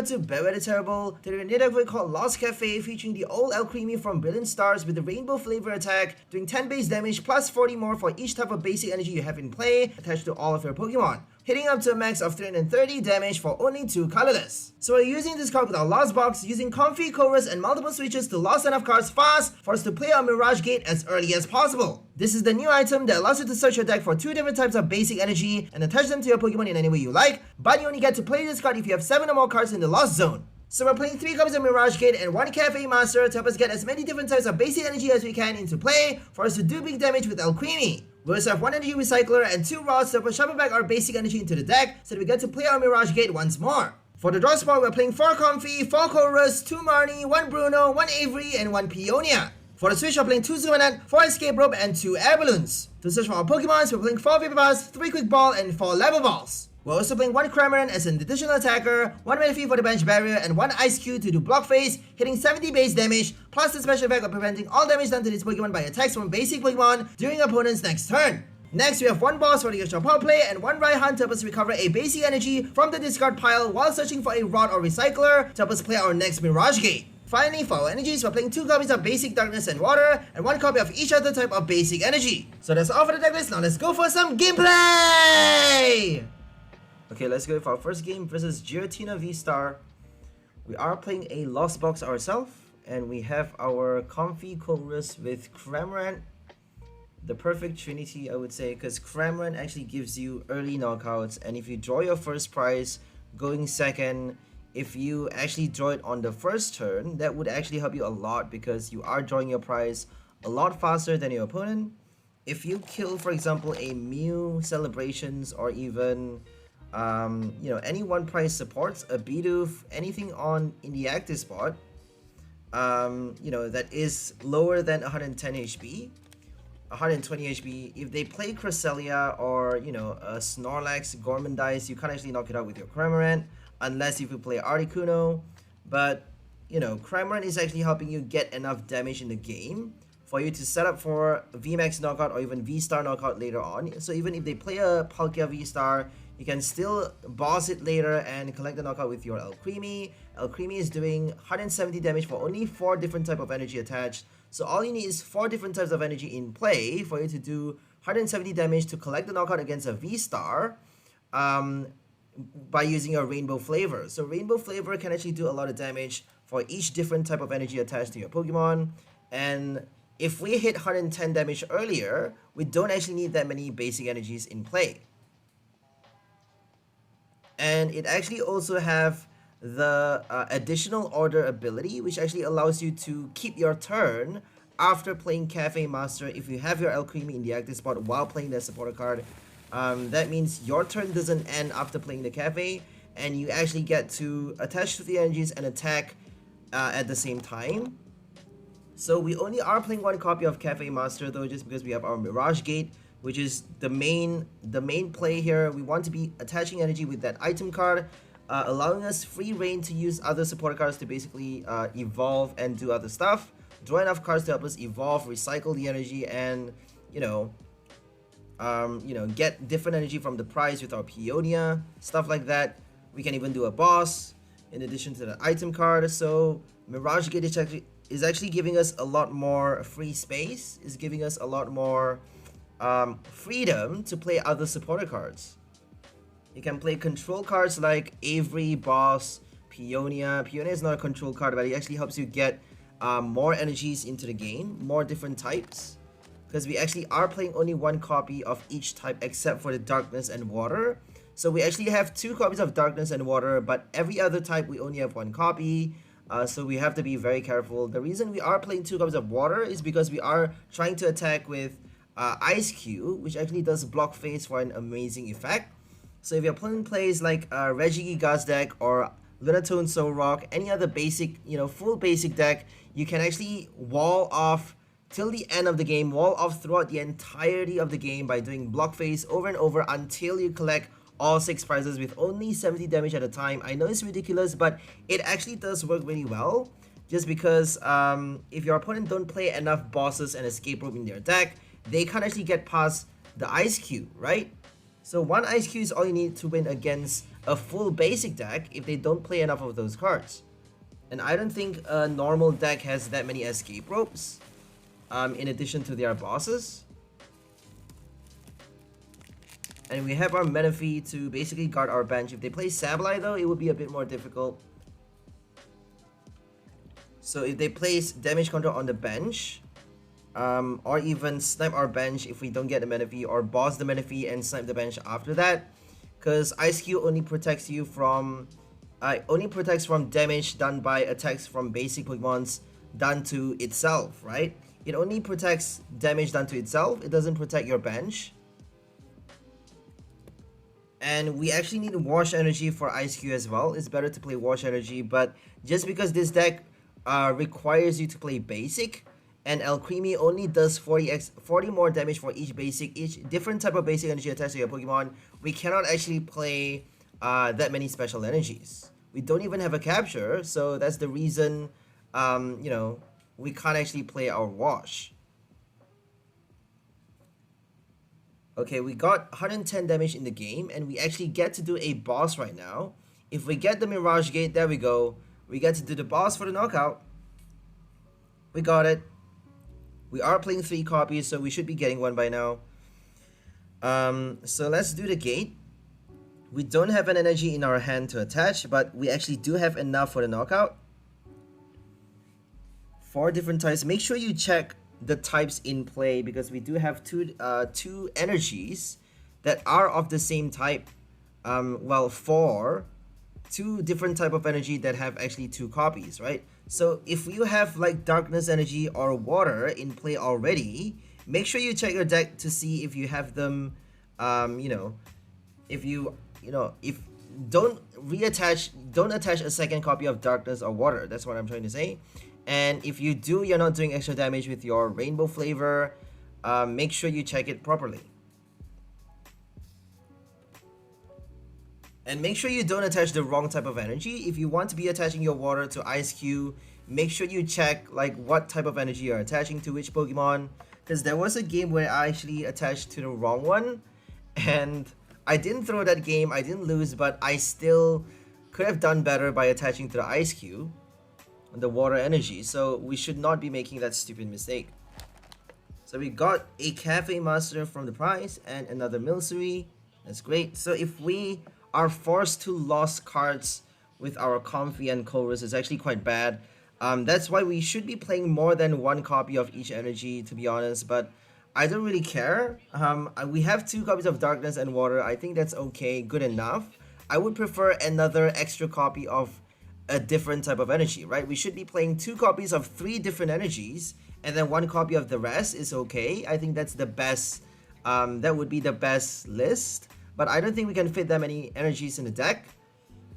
out to Beware the Terrible. Today we need a quick called Lost Cafe featuring the old Alcremie from Brilliant Stars with the rainbow flavor attack, doing 10 base damage plus 40 more for each type of basic energy you have in play, attached to all of your Pokemon, hitting up to a max of 330 damage for only 2 colorless. So we're using this card with our Lost Box, using Comfey, Colress, and multiple switches to lost enough cards fast for us to play our Mirage Gate as early as possible. This is the new item that allows you to search your deck for 2 different types of basic energy and attach them to your Pokemon in any way you like, but you only get to play this card if you have 7 or more cards in the Lost Zone. So we're playing 3 copies of Mirage Gate and 1 Cafe Master to help us get as many different types of basic energy as we can into play for us to do big damage with Alcremie. We also have 1 energy recycler and 2 rods to shuffle back our basic energy into the deck so that we get to play our Mirage Gate once more. For the draw spot, we're playing 4 Comfey, 4 Colress, 2 Marnie, 1 Bruno, 1 Avery, and 1 Peonia. For the switch, we're playing 2 Zumanat, 4 Escape Rope, and 2 Air Balloons. To search for our Pokemons, we're playing 4 Vapor Balls, 3 Quick Ball, and 4 Level Balls. We're also playing 1 Cramorant as an additional attacker, 1 Manaphy for the bench barrier, and 1 Eiscue to do Blockface, hitting 70 base damage, plus the special effect of preventing all damage done to this Pokemon by attacks from basic Pokemon during opponent's next turn. Next, we have 1 boss for the extra power play and 1 Raihan to help us recover a basic energy from the discard pile while searching for a rod or recycler to help us play our next Mirage Gate. Finally, for our energies, we're playing 2 copies of Basic Darkness and Water and 1 copy of each other type of basic energy. So that's all for the deck list. Now let's go for some gameplay! Okay, let's go for our first game versus Giratina V-Star. We are playing a Lost Box ourselves, and we have our Comfey Colress with Cramorant. The perfect trinity, I would say, because Cramorant actually gives you early knockouts, and if you draw your first prize, going second, if you actually draw it on the first turn, that would actually help you a lot because you are drawing your prize a lot faster than your opponent. If you kill, for example, a Mew Celebrations or even any one prize supports, a Bidoof, anything in the active spot, that is lower than 110 HP, 120 HP. If they play Cresselia or a Snorlax, Gormandize, you can't actually knock it out with your Cramorant unless if you play Articuno. But Cramorant is actually helping you get enough damage in the game for you to set up for VMAX knockout or even V-Star knockout later on. So even if they play a Palkia V-Star, you can still boss it later and collect the knockout with your Alcremie. Alcremie is doing 170 damage for only 4 different type of energy attached. So all you need is 4 different types of energy in play for you to do 170 damage to collect the knockout against a V-Star by using a Rainbow Flavor. So Rainbow Flavor can actually do a lot of damage for each different type of energy attached to your Pokemon. And if we hit 110 damage earlier, we don't actually need that many basic energies in play. And it actually also have the additional order ability, which actually allows you to keep your turn after playing Cafe Master if you have your Alcremie in the active spot while playing the supporter card. That means your turn doesn't end after playing the Cafe, and you actually get to attach to the energies and attack at the same time. So we only are playing 1 copy of Cafe Master though, just because we have our Mirage Gate, which is the main play here. We want to be attaching energy with that item card, allowing us free reign to use other supporter cards to basically evolve and do other stuff. Draw enough cards to help us evolve, recycle the energy, and get different energy from the prize with our Peonia, stuff like that. We can even do a boss in addition to the item card. So Mirage Gate is actually giving us a lot more free space, is giving us a lot more freedom to play other supporter cards. You can play control cards like Avery, Boss, Peonia. Peonia is not a control card, but it actually helps you get more energies into the game, more different types, because we actually are playing only 1 copy of each type except for the Darkness and Water. So we actually have 2 copies of Darkness and Water, but every other type we only have 1 copy. So we have to be very careful. The reason we are playing 2 copies of Water is because we are trying to attack with Eiscue, which actually does Blockface for an amazing effect. So if your opponent plays like a regigigas deck or lunatone solrock, any other basic, full basic deck, you can actually wall off till the end of the game, wall off throughout the entirety of the game by doing Blockface over and over until you collect all 6 prizes with only 70 damage at a time. I know it's ridiculous, but it actually does work really well, just because if your opponent don't play enough bosses and escape rope in their deck, they can't actually get past the Eiscue, right? So 1 Eiscue is all you need to win against a full basic deck if they don't play enough of those cards. And I don't think a normal deck has that many escape ropes, in addition to their bosses. And we have our Menifee to basically guard our bench. If they play Sableye though, it would be a bit more difficult. So if they place damage control on the bench, or even snipe our bench if we don't get the Menifee, or boss the Menifee and snipe the bench after that, because Eiscue only protects you from damage done by attacks from basic Pokemons done to itself, right? It only protects damage done to itself. It doesn't protect your bench. And we actually need Wash Energy for Eiscue as well. It's better to play Wash Energy, but just because this deck requires you to play basic, and Alcremie only does 40 more damage for each different type of basic energy attached to your Pokemon, we cannot actually play that many special energies. We don't even have a capture, so that's the reason, you know, we can't actually play our Wash. Okay, we got 110 damage in the game, and we actually get to do a boss right now. If we get the Mirage Gate, there we go. We get to do the boss for the knockout. We got it. We are playing 3 copies, so we should be getting one by now. So let's do the gate. We don't have an energy in our hand to attach, but we actually do have enough for the knockout. 4 different types. Make sure you check the types in play, because we do have two energies that are of the same type. Well, 2 different type of energy that have actually 2 copies, right? So if you have like darkness energy or water in play already, make sure you check your deck to see if you have them. If don't attach a second copy of darkness or water. That's what I'm trying to say. And if you do, you're not doing extra damage with your rainbow flavor. Make sure you check it properly. And make sure you don't attach the wrong type of energy. If you want to be attaching your water to Eiscue, make sure you check like what type of energy you're attaching to which Pokemon. Because there was a game where I actually attached to the wrong one, and I didn't throw that game, I didn't lose, but I still could have done better by attaching to the Eiscue, the water energy. So we should not be making that stupid mistake. So we got a Cafe Master from the prize and another Milcery. That's great. So if we are forced to lose cards with our Comfey and Colress, is actually quite bad. That's why we should be playing more than 1 copy of each energy, to be honest, but I don't really care. We have 2 copies of Darkness and Water. I think that's okay, good enough. I would prefer another extra copy of a different type of energy, right? We should be playing 2 copies of 3 different energies, and then 1 copy of the rest is okay. I think that's the best, that would be the best list. But I don't think we can fit that many energies in the deck,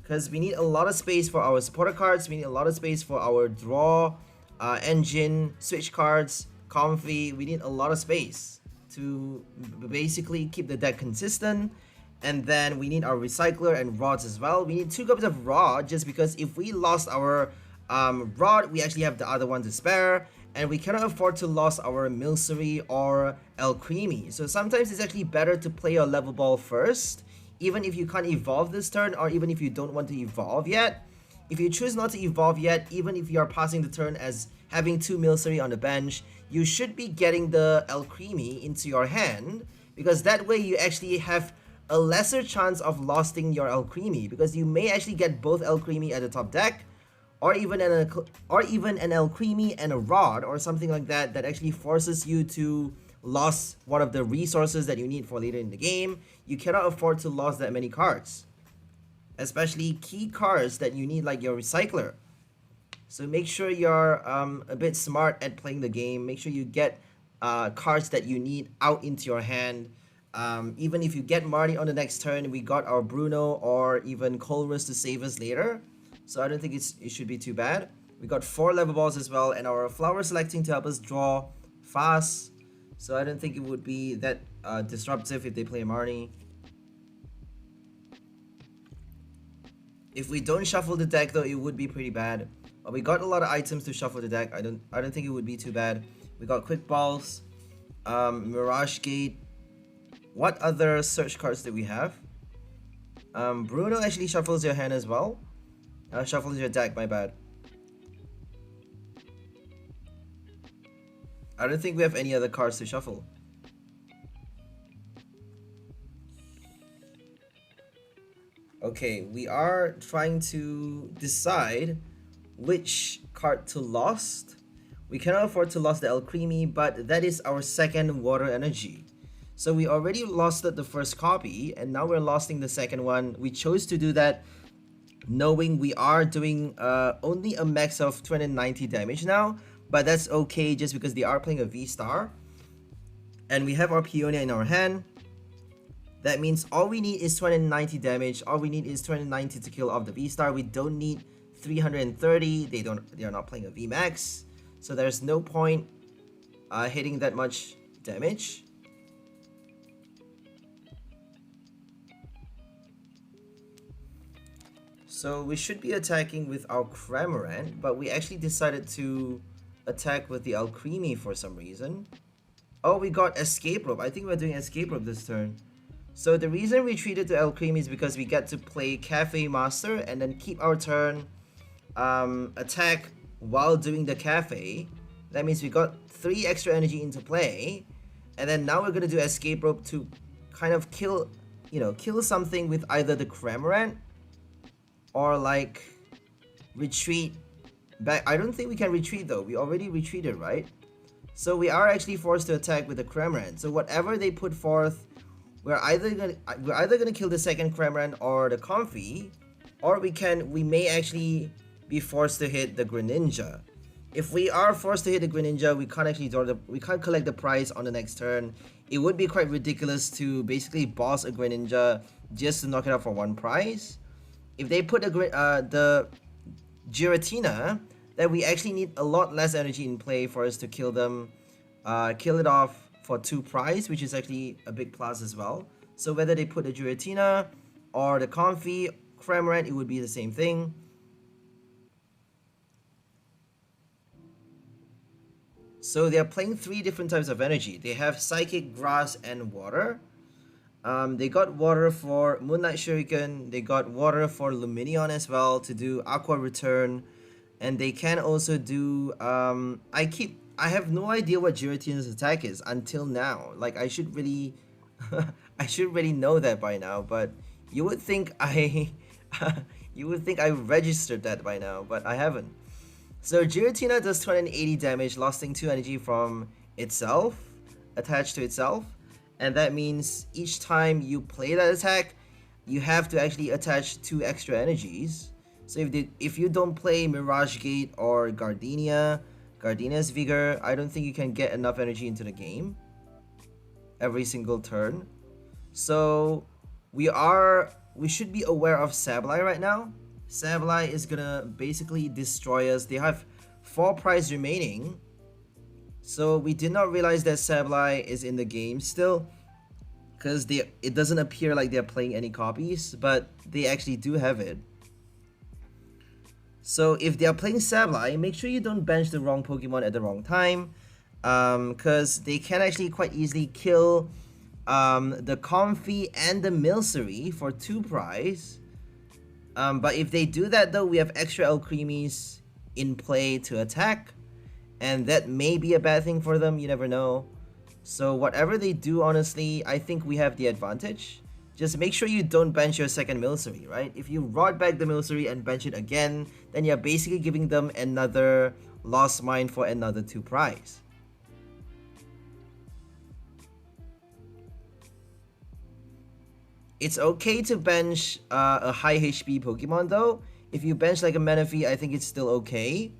because we need a lot of space for our supporter cards. We need a lot of space for our draw, engine, switch cards, Comfey. We need a lot of space to basically keep the deck consistent. And then we need our recycler and rods as well. We need 2 copies of rod, just because if we lost our rod, we actually have the other one to spare. And we cannot afford to lose our Milcery or Alcremie. So sometimes it's actually better to play your level ball first, even if you can't evolve this turn, or even if you don't want to evolve yet. If you choose not to evolve yet, even if you are passing the turn as having 2 Milcery on the bench, you should be getting the Alcremie into your hand, because that way you actually have a lesser chance of losing your Alcremie, because you may actually get both Alcremie at the top deck, or even an Alcremie and a rod or something like that, that actually forces you to lose one of the resources that you need for later in the game. You cannot afford to lose that many cards, especially key cards that you need, like your recycler. So make sure you're a bit smart at playing the game. Make sure you get cards that you need out into your hand. Even if you get Marty on the next turn, we got our Bruno or even Colress to save us later. So I don't think it should be too bad. We got 4 level balls as well, and our flower selecting to help us draw fast. So I don't think it would be that disruptive if they play Marnie. If we don't shuffle the deck though, it would be pretty bad. But we got a lot of items to shuffle the deck. I don't think it would be too bad. We got Quick Balls, Mirage Gate. What other search cards do we have? Bruno actually shuffles your hand as well. Shuffles your deck, my bad. I don't think we have any other cards to shuffle. Okay, we are trying to decide which card to lost. We cannot afford to lose the Alcremie, but that is our second water energy. So we already lost the first copy, and now we're losing the second one. We chose to do that knowing we are doing only a max of 290 damage now, but that's okay just because they are playing a V-Star. And we have our Peonia in our hand. That means all we need is 290 damage. All we need is 290 to kill off the V-Star. We don't need 330. They are not playing a VMAX. So there's no point hitting that much damage. So we should be attacking with our Cramorant, but we actually decided to attack with the Alcremie for some reason. Oh, we got Escape Rope. I think we're doing Escape Rope this turn. So the reason we treated the Alcremie is because we get to play Cafe Master and then keep our turn attack while doing the Cafe. That means we got 3 extra energy into play, and then now we're gonna do Escape Rope to kind of kill, kill something with either the Cramorant or like retreat back. I don't think we can retreat though. We already retreated, right? So we are actually forced to attack with the Cramorant. So whatever they put forth, we're either gonna kill the second Cramorant or the Comfey, or we may actually be forced to hit the Greninja. If we are forced to hit the Greninja, we can't actually we can't collect the prize on the next turn. It would be quite ridiculous to basically boss a Greninja just to knock it out for 1 prize. If they put the Giratina, then we actually need a lot less energy in play for us to kill them, kill it off for 2 prize, which is actually a big plus as well. So whether they put the Giratina or the Comfey, Cramorant, it would be the same thing. So they're playing 3 different types of energy. They have Psychic, Grass, and Water. They got Water for Moonlight Shuriken. They got Water for Lumineon as well to do Aqua Return. And they can also do... I have no idea what Giratina's attack is until now. Like, I should really... I should really know that by now, but you would think I... you would think I registered that by now, but I haven't. So Giratina does 280 damage, losing 2 energy from itself, attached to itself. And that means each time you play that attack, you have to actually attach 2 extra energies. So if you don't play Mirage Gate or Gardenia's Vigor, I don't think you can get enough energy into the game every single turn. So we should be aware of Sableye right now. Sableye is gonna basically destroy us. They have 4 prize remaining. So we did not realize that Sableye is in the game still, because it doesn't appear like they're playing any copies, but they actually do have it. So if they are playing Sableye, make sure you don't bench the wrong Pokemon at the wrong time, because they can actually quite easily kill the Comfey and the Milcery for 2 prize. But if they do that though, we have extra Alcremies in play to attack, and that may be a bad thing for them, you never know. So whatever they do, honestly, I think we have the advantage. Just make sure you don't bench your second Milcery, right? If you rod back the Milcery and bench it again, then you're basically giving them another Lost Mine for another 2 prize. It's okay to bench a high HP Pokemon though. If you bench like a Manaphy, I think it's still okay.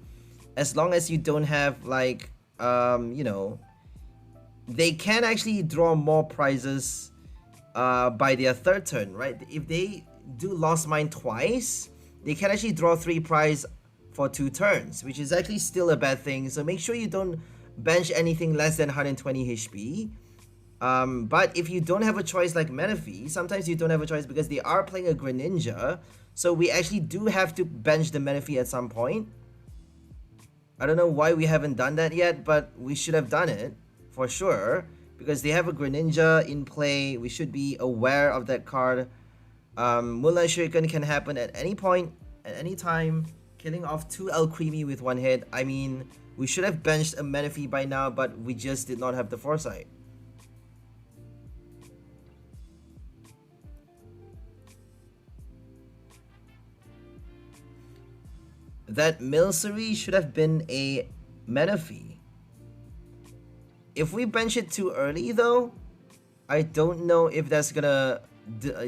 As long as you don't have like, they can actually draw more prizes by their 3rd turn, right? If they do Lost Mine twice, they can actually draw 3 prize for 2 turns, which is actually still a bad thing. So make sure you don't bench anything less than 120 HP. But if you don't have a choice like Manaphy, sometimes you don't have a choice because they are playing a Greninja. So we actually do have to bench the Manaphy at some point. I don't know why we haven't done that yet, but we should have done it for sure, because they have a Greninja in play. We should be aware of that card Moonlight Shuriken can happen at any point, at any time, killing off 2 Alcremie with 1 hit. I mean, we should have benched a Manaphy by now, but we just did not have the foresight. That Milcery should have been a Manaphy. If we bench it too early though, I don't know if that's gonna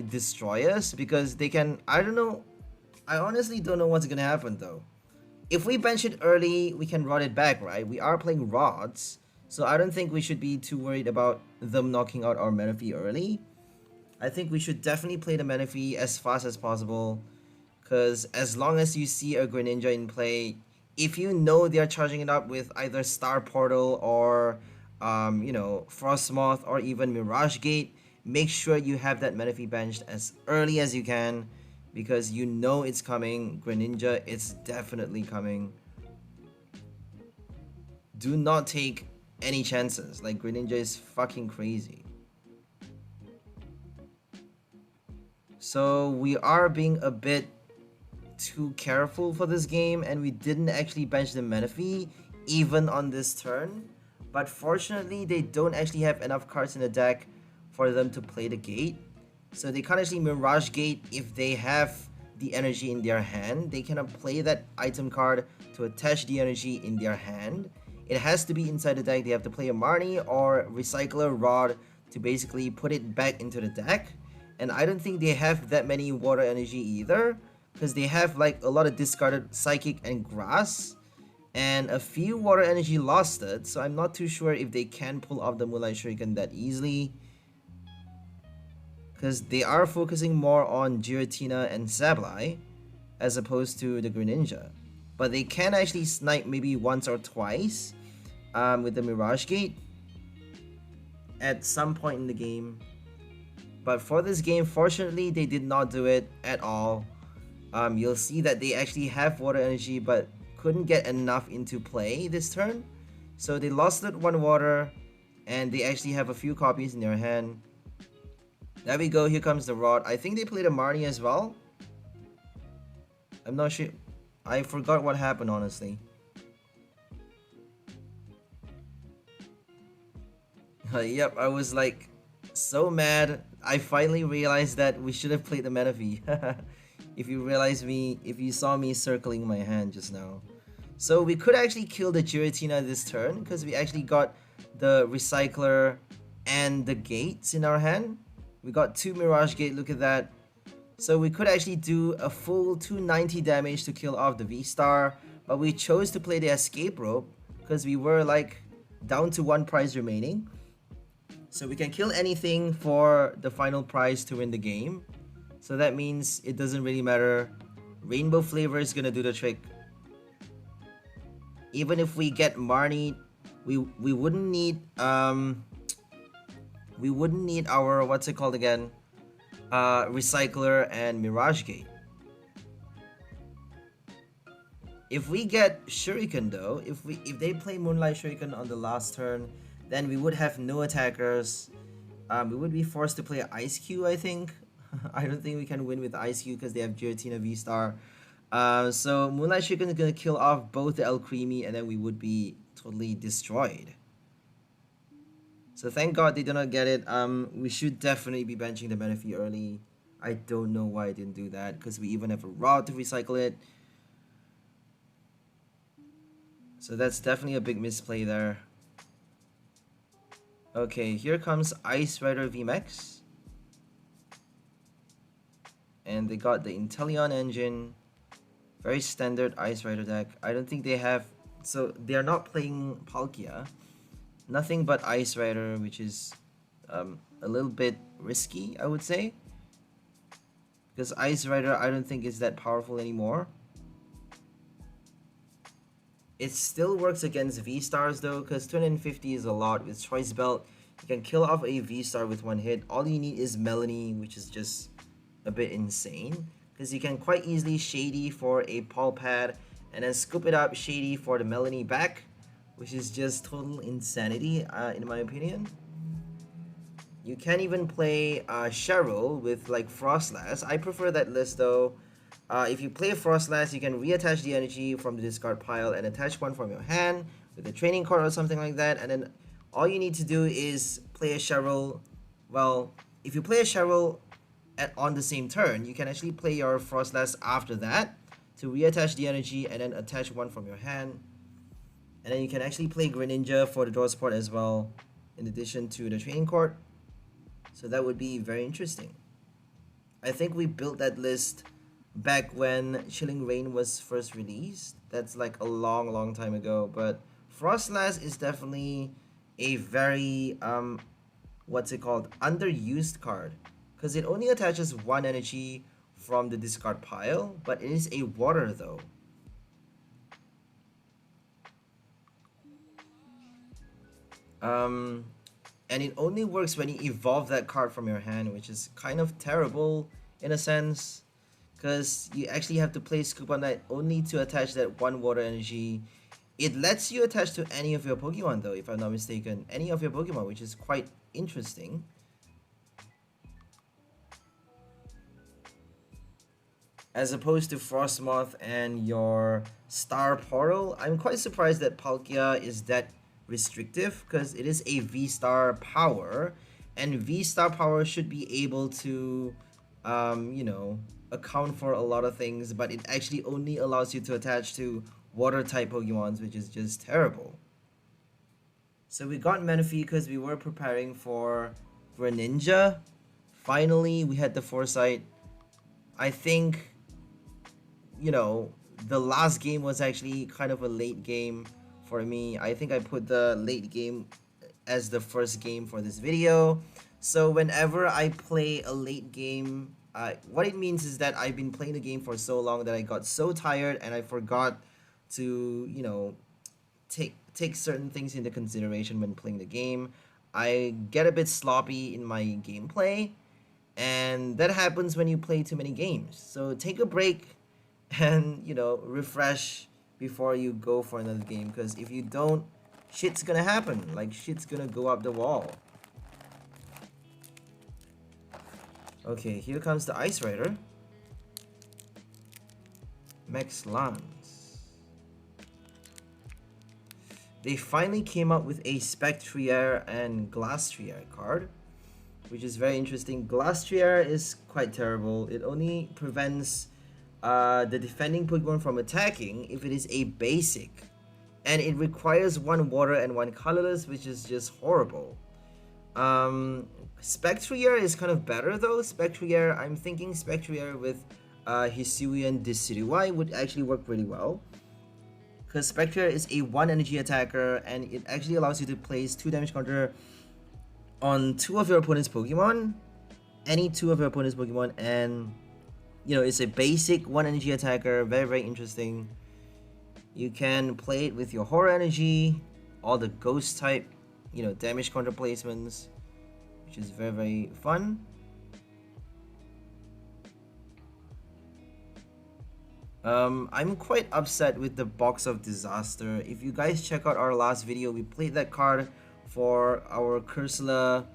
destroy us, because they can, I don't know, I honestly don't know what's gonna happen though. If we bench it early, we can rod it back, right? We are playing rods, so I don't think we should be too worried about them knocking out our Manaphy early. I think we should definitely play the Manaphy as fast as possible, because as long as you see a Greninja in play, if you know they're charging it up with either Star Portal or you know, Frostmoth or even Mirage Gate, make sure you have that Manaphy benched as early as you can, because you know it's coming. Greninja, it's definitely coming. Do not take any chances. Like, Greninja is fucking crazy. So we are being a bit too careful for this game, and we didn't actually bench the Manaphy even on this turn. But fortunately, they don't actually have enough cards in the deck for them to play the gate. So they can't actually Mirage Gate if they have the energy in their hand. They cannot play that item card to attach the energy in their hand. It has to be inside the deck. They have to play a Marnie or Recycler Rod to basically put it back into the deck. And I don't think they have that many water energy either, because they have like a lot of discarded Psychic and Grass, and a few water energy losted, so I'm not too sure if they can pull off the Moonlight Shuriken that easily, because they are focusing more on Giratina and Sableye as opposed to the Greninja. But they can actually snipe maybe once or twice with the Mirage Gate at some point in the game. But for this game, fortunately, they did not do it at all. You'll see that they actually have water energy, but couldn't get enough into play this turn. So they lost that 1 water, and they actually have a few copies in their hand. There we go, here comes the Rod. I think they played a Marnie as well. I'm not sure. I forgot what happened, honestly. Yep, I was like so mad. I finally realized that we should have played the Manaphy. If you saw me circling my hand just now. So we could actually kill the Giratina this turn, because we actually got the Recycler and the Gates in our hand. We got 2 Mirage Gate, look at that. So we could actually do a full 290 damage to kill off the V-Star, but we chose to play the Escape Rope, because we were like down to 1 prize remaining. So we can kill anything for the final prize to win the game. So that means it doesn't really matter. Rainbow Flavor is gonna do the trick. Even if we get Marnie, we wouldn't need our, what's it called again? Recycler and Mirage Gate. If we get Shuriken though, if they play Moonlight Shuriken on the last turn, then we would have no attackers. We would be forced to play Eiscue, I think. I don't think we can win with Eiscue because they have Giratina V-Star. So Moonlight Shuriken is going to kill off both the Alcremie, and then we would be totally destroyed. So thank God they do not get it. We should definitely be benching the Manaphy early. I don't know why I didn't do that, because we even have a Rod to recycle it. So that's definitely a big misplay there. Okay, here comes Ice Rider VMAX. And they got the Inteleon engine. Very standard Ice Rider deck. I don't think they have... So they are not playing Palkia. Nothing but Ice Rider, which is a little bit risky, I would say. Because Ice Rider, I don't think is that powerful anymore. It still works against V-Stars though, because 250 is a lot. With Choice Belt, you can kill off a V-Star with 1 hit. All you need is Melanie, which is just a bit insane. Because you can quite easily Shady for a Paul Pad, and then scoop it up Shady for the Melanie back, which is just total insanity in my opinion. You can even play Cheryl with like Frostlass. I prefer that list though. If you play Frostlass, you can reattach the energy from the discard pile and attach one from your hand with a training card or something like that. And then all you need to do is play a Cheryl. Well, if you play a Cheryl on the same turn, you can actually play your Frostlass after that to reattach the energy and then attach one from your hand. And then you can actually play Greninja for the draw support as well, in addition to the training card. So that would be very interesting. I think we built that list back when Chilling Reign was first released. That's like a long time ago. But Frostlass is definitely a very, what's it called, underused card. Because it only attaches one energy from the discard pile, but it is a water though. And it only works when you evolve that card from your hand, which is kind of terrible in a sense, because you actually have to play Scoop on that only to attach that one water energy. It lets you attach to any of your Pokemon though, if I'm not mistaken, any of your Pokemon, which is quite interesting. As opposed to Frostmoth and your Star Portal, I'm quite surprised that Palkia is that restrictive, because it is a V-Star power, and V-Star power should be able to, you know, account for a lot of things, but it actually only allows you to attach to water-type Pokemons, which is just terrible. So we got Manaphy because we were preparing for Greninja. Finally, we had the foresight. I think, you know, the last game was actually kind of a late game for me. I think I put the late game as the first game for this video. So whenever I play a late game, what it means is that I've been playing the game for so long that I got so tired and I forgot to, you know, take certain things into consideration when playing the game. I get a bit sloppy in my gameplay, and that happens when you play too many games. So take a break and, you know, refresh before you go for another game, because if you don't, shit's gonna happen. Like, shit's gonna go up the wall. Okay, here comes the Ice Rider. Max Lance. They finally came up with a Spectrier and Glastrier card, which is very interesting. Glastrier is quite terrible. It only prevents the defending Pokemon from attacking if it is a basic, and it requires one water and one colorless, which is just horrible. Spectrier is kind of better though. Spectrier, I'm thinking Spectrier with Hisuian Decidueye would actually work really well, because Spectrier is a 1 energy attacker and it actually allows you to place 2 damage counter on 2 of your opponent's Pokemon, any 2 of your opponent's Pokemon, and you know, it's a basic 1 energy attacker. Very interesting. You can play it with your Horror Energy, all the Ghost type, you know, damage counter placements, which is very fun. I'm quite upset with the Box of Disaster. If you guys check out our last video, we played that card for our Cursula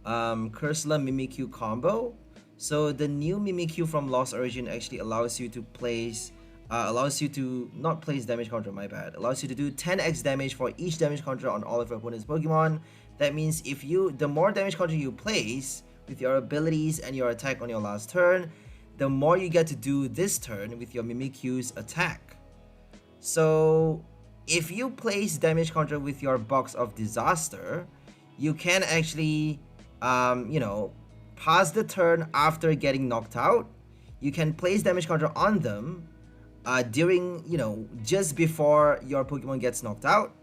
Mimikyu combo. So the new Mimikyu from Lost Origin actually allows you to place, not place damage counter, my bad. Allows you to do 10x damage for each damage counter on all of your opponent's Pokemon. That means the more damage counter you place with your abilities and your attack on your last turn, the more you get to do this turn with your Mimikyu's attack. So if you place damage counter with your Box of Disaster, you can actually, you know, pass the turn after getting knocked out. You can place damage counter on them during, you know, just before your Pokemon gets knocked out,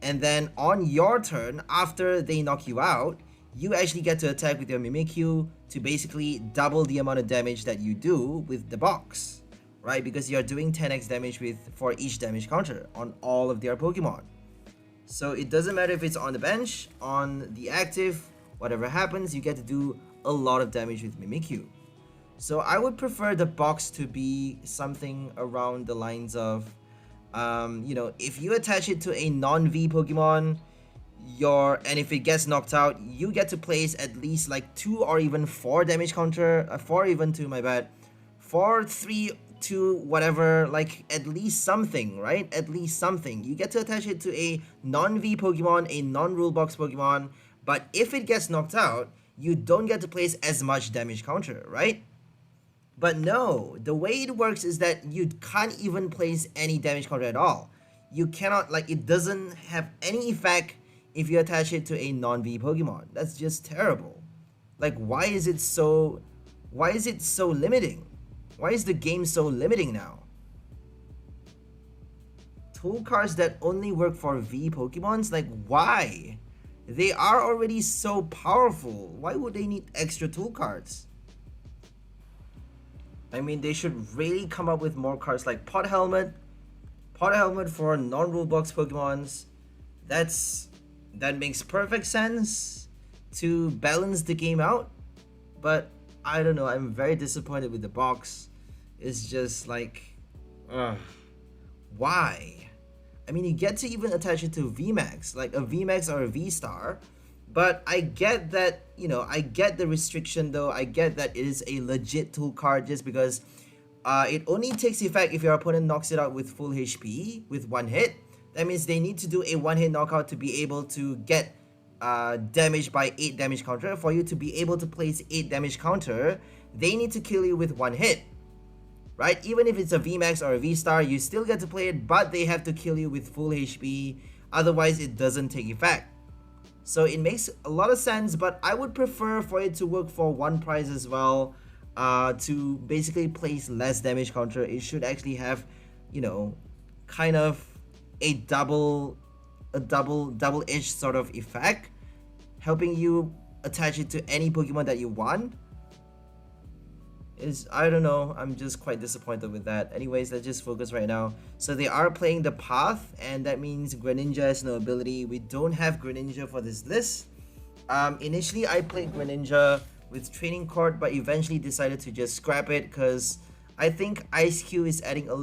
and then on your turn after they knock you out, you actually get to attack with your Mimikyu to basically double the amount of damage that you do with the box, right? Because you're doing 10x damage for each damage counter on all of their Pokemon. So it doesn't matter if it's on the bench, on the active, whatever happens, you get to do a lot of damage with Mimikyu. So I would prefer the box to be something around the lines of, you know, if you attach it to a non-V Pokemon, and if it gets knocked out, you get to place at least like 2 or even 4 damage counter, 4 even 2, my bad, 4, 3, 2, whatever, like at least something, right? At least something. You get to attach it to a non-V Pokemon, a non-rule box Pokemon, but if it gets knocked out, you don't get to place as much damage counter, right? But no, the way it works is that you can't even place any damage counter at all. You cannot, like, it doesn't have any effect if you attach it to a non-V Pokemon. That's just terrible. Like, why is it so limiting? Why is the game so limiting now? Tool cards that only work for V Pokemons? Like, why? They are already so powerful. Why would they need extra tool cards? I mean, they should really come up with more cards like Pot Helmet for non-rule box Pokemons. That makes perfect sense to balance the game out. But I don't know, I'm very disappointed with the box. It's just like, why? I mean, you get to even attach it to VMAX, like a VMAX or a V-Star. But I get that, you know, I get the restriction though. I get that it is a legit tool card just because it only takes effect if your opponent knocks it out with full HP with 1 hit. That means they need to do a 1-hit knockout to be able to get damage by 8 damage counter. For you to be able to place 8 damage counter, they need to kill you with 1 hit. Right? Even if it's a VMAX or a V-Star, you still get to play it, but they have to kill you with full HP. Otherwise, it doesn't take effect. So it makes a lot of sense, but I would prefer for it to work for 1 price as well. To basically place less damage counter. It should actually have, you know, kind of a double-edged sort of effect, helping you attach it to any Pokemon that you want. I don't know, I'm just quite disappointed with that. Anyways, let's just focus right now. So they are playing the Path, and that means Greninja has no ability. We don't have Greninja for this list. Initially, I played Greninja with Training Court, but eventually decided to just scrap it because I think Eiscue is adding a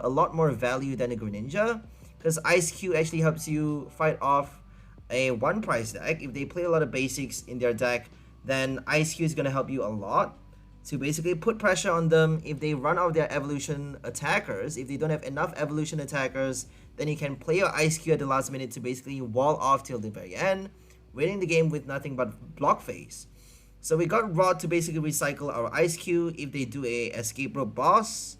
lot more value than a Greninja. Because Eiscue actually helps you fight off a 1-price deck. If they play a lot of basics in their deck, then Eiscue is going to help you a lot to basically put pressure on them. If they run out of their evolution attackers, if they don't have enough evolution attackers, then you can play your Eiscue at the last minute to basically wall off till the very end, winning the game with nothing but Blockface. So we got Rod to basically recycle our Eiscue. If they do a escape rope boss,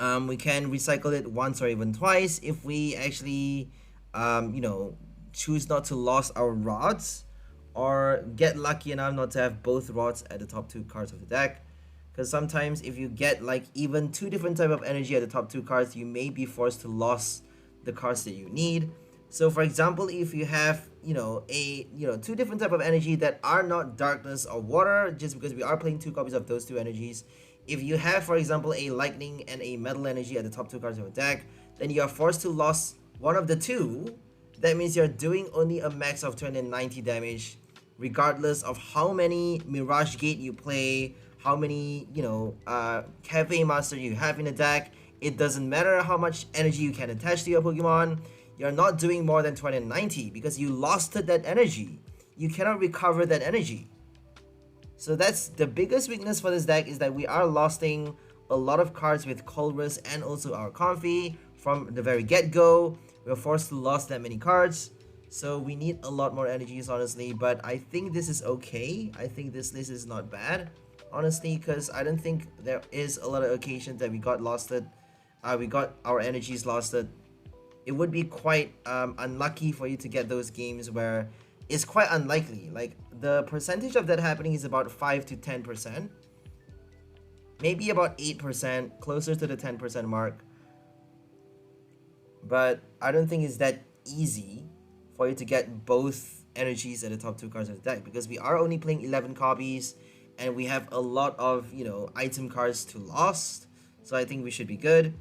we can recycle it once or even twice. If we actually, you know, choose not to lose our rods, or get lucky enough not to have both rods at the top 2 cards of the deck. Because sometimes if you get like even 2 different type of energy at the top 2 cards, you may be forced to lose the cards that you need. So for example, if you have, you know, 2 different type of energy that are not darkness or water, just because we are playing 2 copies of those 2 energies. If you have, for example, a lightning and a metal energy at the top 2 cards of a deck, then you are forced to lose one of the 2. That means you're doing only a max of 290 damage, regardless of how many Mirage Gate you play, how many, you know, Cafe Master you have in the deck. It doesn't matter how much energy you can attach to your Pokemon. You're not doing more than 290 because you lost that energy. You cannot recover that energy. So that's the biggest weakness for this deck, is that we are losing a lot of cards with Colress and also our Comfey from the very get-go. We're forced to lose that many cards. So we need a lot more energies, honestly. But I think this is okay. I think this list is not bad, honestly, because I don't think there is a lot of occasions that we got losted. We got our energies losted. It would be quite unlucky for you to get those games where it's quite unlikely. Like, the percentage of that happening is about 5 to 10%. Maybe about 8%, closer to the 10% mark. But I don't think it's that easy for you to get both energies at the top 2 cards of the deck, because we are only playing 11 copies and we have a lot of, you know, item cards to lost. So I think we should be good.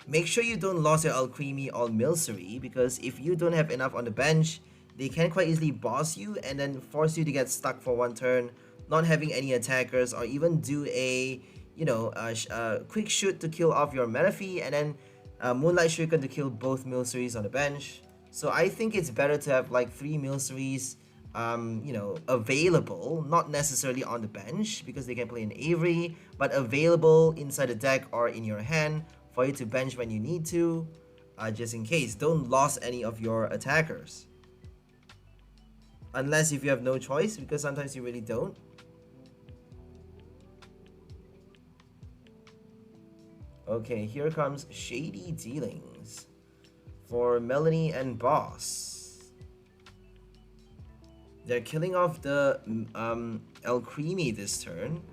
Make sure you don't lose your Alcremie or Milcery, because if you don't have enough on the bench, they can quite easily boss you and then force you to get stuck for 1 turn, not having any attackers, or even do a, you know, quick shoot to kill off your Manaphy, and then Moonlight Shuriken to kill both Milcerys on the bench. So I think it's better to have like 3 Milcerys, you know, available, not necessarily on the bench because they can play in Avery, but available inside the deck or in your hand for you to bench when you need to, just in case. Don't lose any of your attackers. Unless if you have no choice, because sometimes you really don't. Okay, here comes Shady Dealings for Melanie and Boss. They're killing off the Alcremie this turn.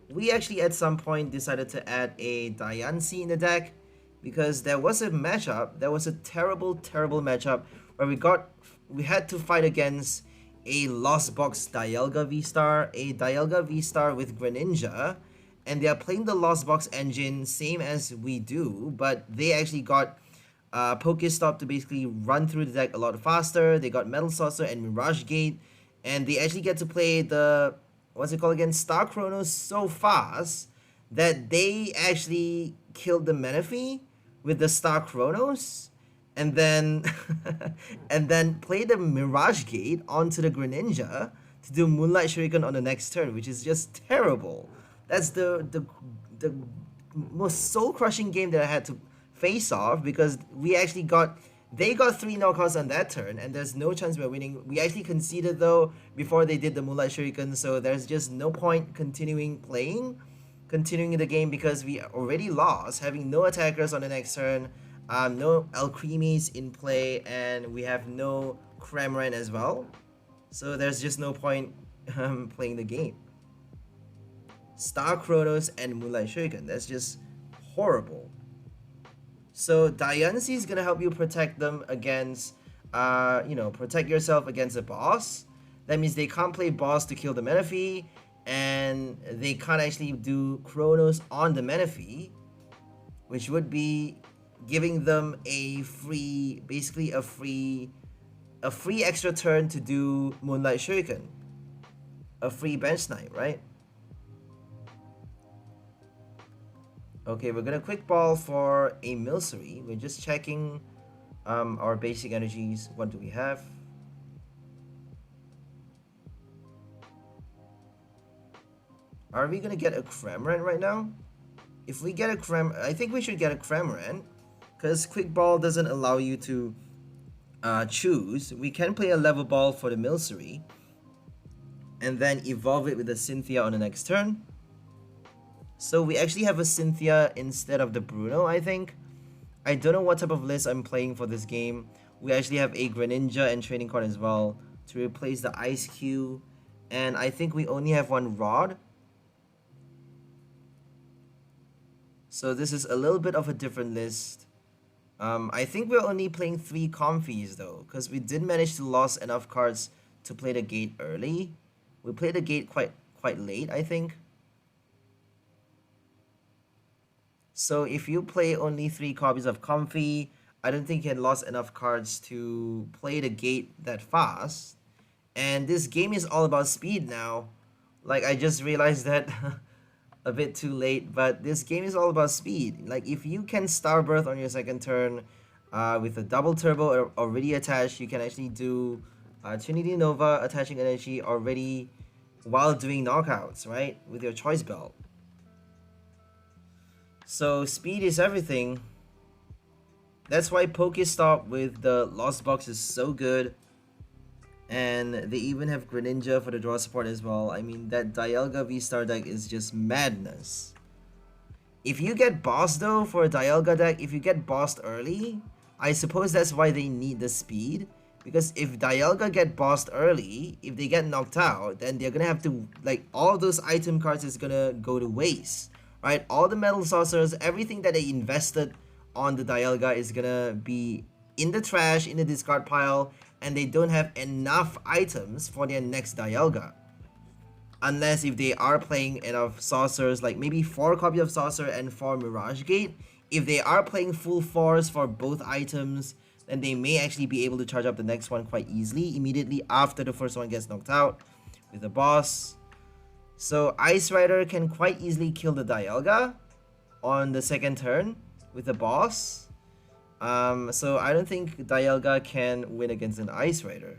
We actually at some point decided to add a Dialga in the deck because there was a matchup, there was a terrible matchup where we had to fight against a Lost Box Dialga V-Star, a Dialga V-Star with Greninja, and they are playing the Lost Box engine same as we do, but they actually got Pokestop to basically run through the deck a lot faster. They got Metal Saucer and Mirage Gate, and they actually get to play the, what's it called again, Star Chronos so fast that they actually killed the Menifee with the Star Chronos, and then and then play the Mirage Gate onto the Greninja to do Moonlight Shuriken on the next turn, which is just terrible. That's the most soul-crushing game that I had to face off because they got 3 knockouts on that turn, and there's no chance we're winning. We actually conceded though before they did the Moonlight Shuriken, so there's just no point continuing the game because we already lost, having no attackers on the next turn, no Alcremies in play, and we have no Cramorant as well. So there's just no point playing the game. Star Chronos and Moonlight Shuriken, that's just horrible. So Dialga is gonna help you protect them against, you know, protect yourself against a boss. That means they can't play boss to kill the Menifee, and they can't actually do Chronos on the Menifee, which would be giving them a free, basically a free extra turn to do Moonlight Shuriken, a free bench snipe, right? Okay, we're gonna quick ball for a Milcery. We're just checking our basic energies. What do we have? Are we gonna get a Cramorant right now? If we get a I think we should get a Cramorant, because quick ball doesn't allow you to choose. We can play a level ball for the Milcery and then evolve it with the Cynthia on the next turn. So we actually have a Cynthia instead of the Bruno, I think. I don't know what type of list I'm playing for this game. We actually have a Greninja and Training Card as well to replace the Eiscue. And I think we only have one Rod. So this is a little bit of a different list. I think we're only playing 3 Comfeys though, because we did manage to lose enough cards to play the gate early. We played the gate quite late, I think. So if you play only 3 copies of Comfey, I don't think you had lost enough cards to play the gate that fast. And this game is all about speed now. Like, I just realized that a bit too late, but this game is all about speed. Like, if you can Starbirth on your second turn with a double turbo already attached, you can actually do Trinity Nova attaching energy already while doing knockouts, right? With your choice belt. So speed is everything. That's why Pokestop with the Lost Box is so good. And they even have Greninja for the draw support as well. I mean, that Dialga V-Star deck is just madness. If you get bossed though for a Dialga deck, if you get bossed early, I suppose that's why they need the speed. Because if Dialga get bossed early, if they get knocked out, then they're gonna have to, like, all those item cards is gonna go to waste. Right, all the Metal Saucers, everything that they invested on the Dialga is gonna be in the trash, in the discard pile, and they don't have enough items for their next Dialga. Unless if they are playing enough Saucers, like maybe 4 copies of Saucer and 4 Mirage Gate. If they are playing full 4s for both items, then they may actually be able to charge up the next one quite easily, immediately after the first one gets knocked out with the boss. So Ice Rider can quite easily kill the Dialga on the second turn with the boss. So I don't think Dialga can win against an Ice Rider.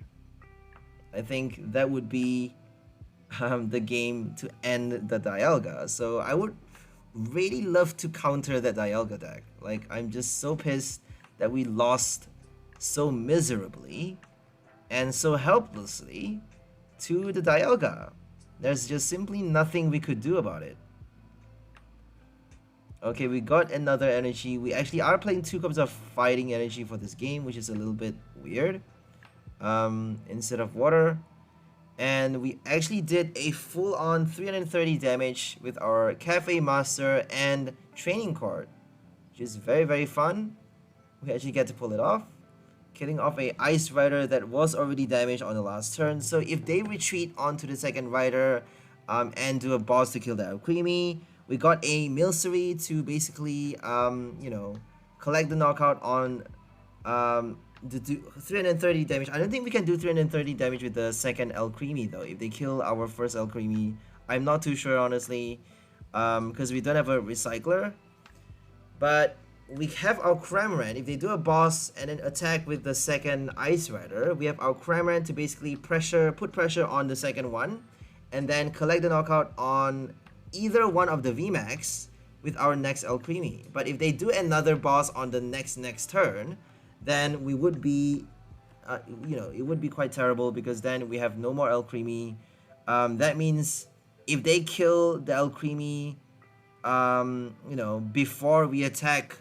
I think that would be the game to end the Dialga. So I would really love to counter that Dialga deck. Like, I'm just so pissed that we lost so miserably and so helplessly to the Dialga. There's just simply nothing we could do about it. Okay, we got another energy. We actually are playing 2 cups of fighting energy for this game, which is a little bit weird. Instead of water. And we actually did a full-on 330 damage with our Cafe Master and Training Card, which is very, very fun. We actually get to pull it off, killing off a Ice Rider that was already damaged on the last turn. So if they retreat onto the second rider and do a boss to kill the Alcremie, we got a Milcery to basically, you know, collect the knockout on do 330 damage. I don't think we can do 330 damage with the second Alcremie though. If they kill our first Alcremie, I'm not too sure honestly, because we don't have a recycler. But we have our Cramorant. If they do a boss and then attack with the second Ice Rider, we have our Cramorant to basically put pressure on the second one, and then collect the knockout on either one of the VMAX with our next Alcremie. But if they do another boss on the next turn, then we would be, you know, it would be quite terrible because then we have no more Alcremie. That means if they kill the Alcremie, you know, before we attack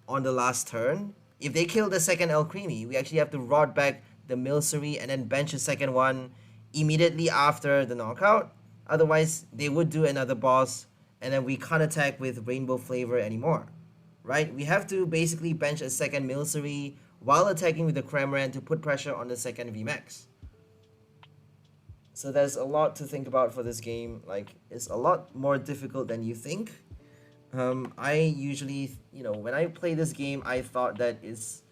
on the last turn, if they kill the second Alcremie, we actually have to rod back the Milcery and then bench a second one immediately after the knockout. Otherwise, they would do another boss and then we can't attack with Rainbow Flavor anymore. Right? We have to basically bench a second Milcery while attacking with the Cramorant to put pressure on the second VMAX. So there's a lot to think about for this game. Like, it's a lot more difficult than you think. I usually, you know, when I play this game, I thought that it's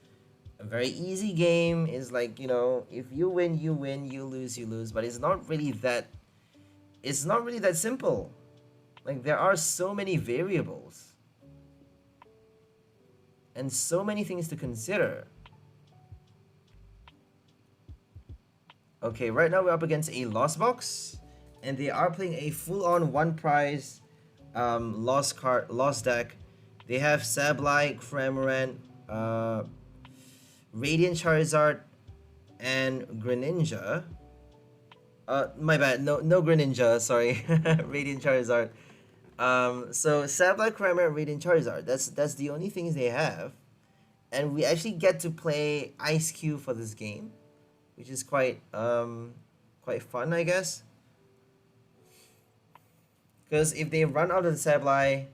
a very easy game. It's like, you know, if you win, you win, you lose, you lose. But it's not really that simple. Like, there are so many variables and so many things to consider. Okay, right now we're up against a Lost Box, and they are playing a full-on one prize lost deck. They have Sableye, Cramorant, Radiant Charizard, and Greninja. My bad, no Greninja, sorry. Radiant Charizard. So Sableye, Cramorant, Radiant Charizard. That's the only things they have, and we actually get to play Eiscue for this game, which is quite fun, I guess. Because if they run out of the Sableye,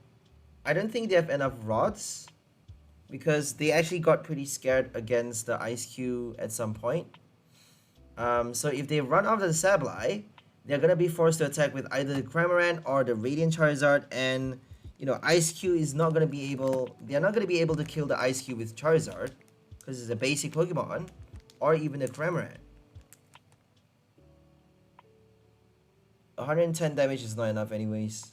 I don't think they have enough rods, because they actually got pretty scared against the Eiscue at some point. So if they run out of the Sableye, they're gonna be forced to attack with either the Cramorant or the Radiant Charizard, and you know, Eiscue is not gonna be able. They're not gonna be able to kill the Eiscue with Charizard because it's a basic Pokemon, or even the Cramorant. 110 damage is not enough, anyways.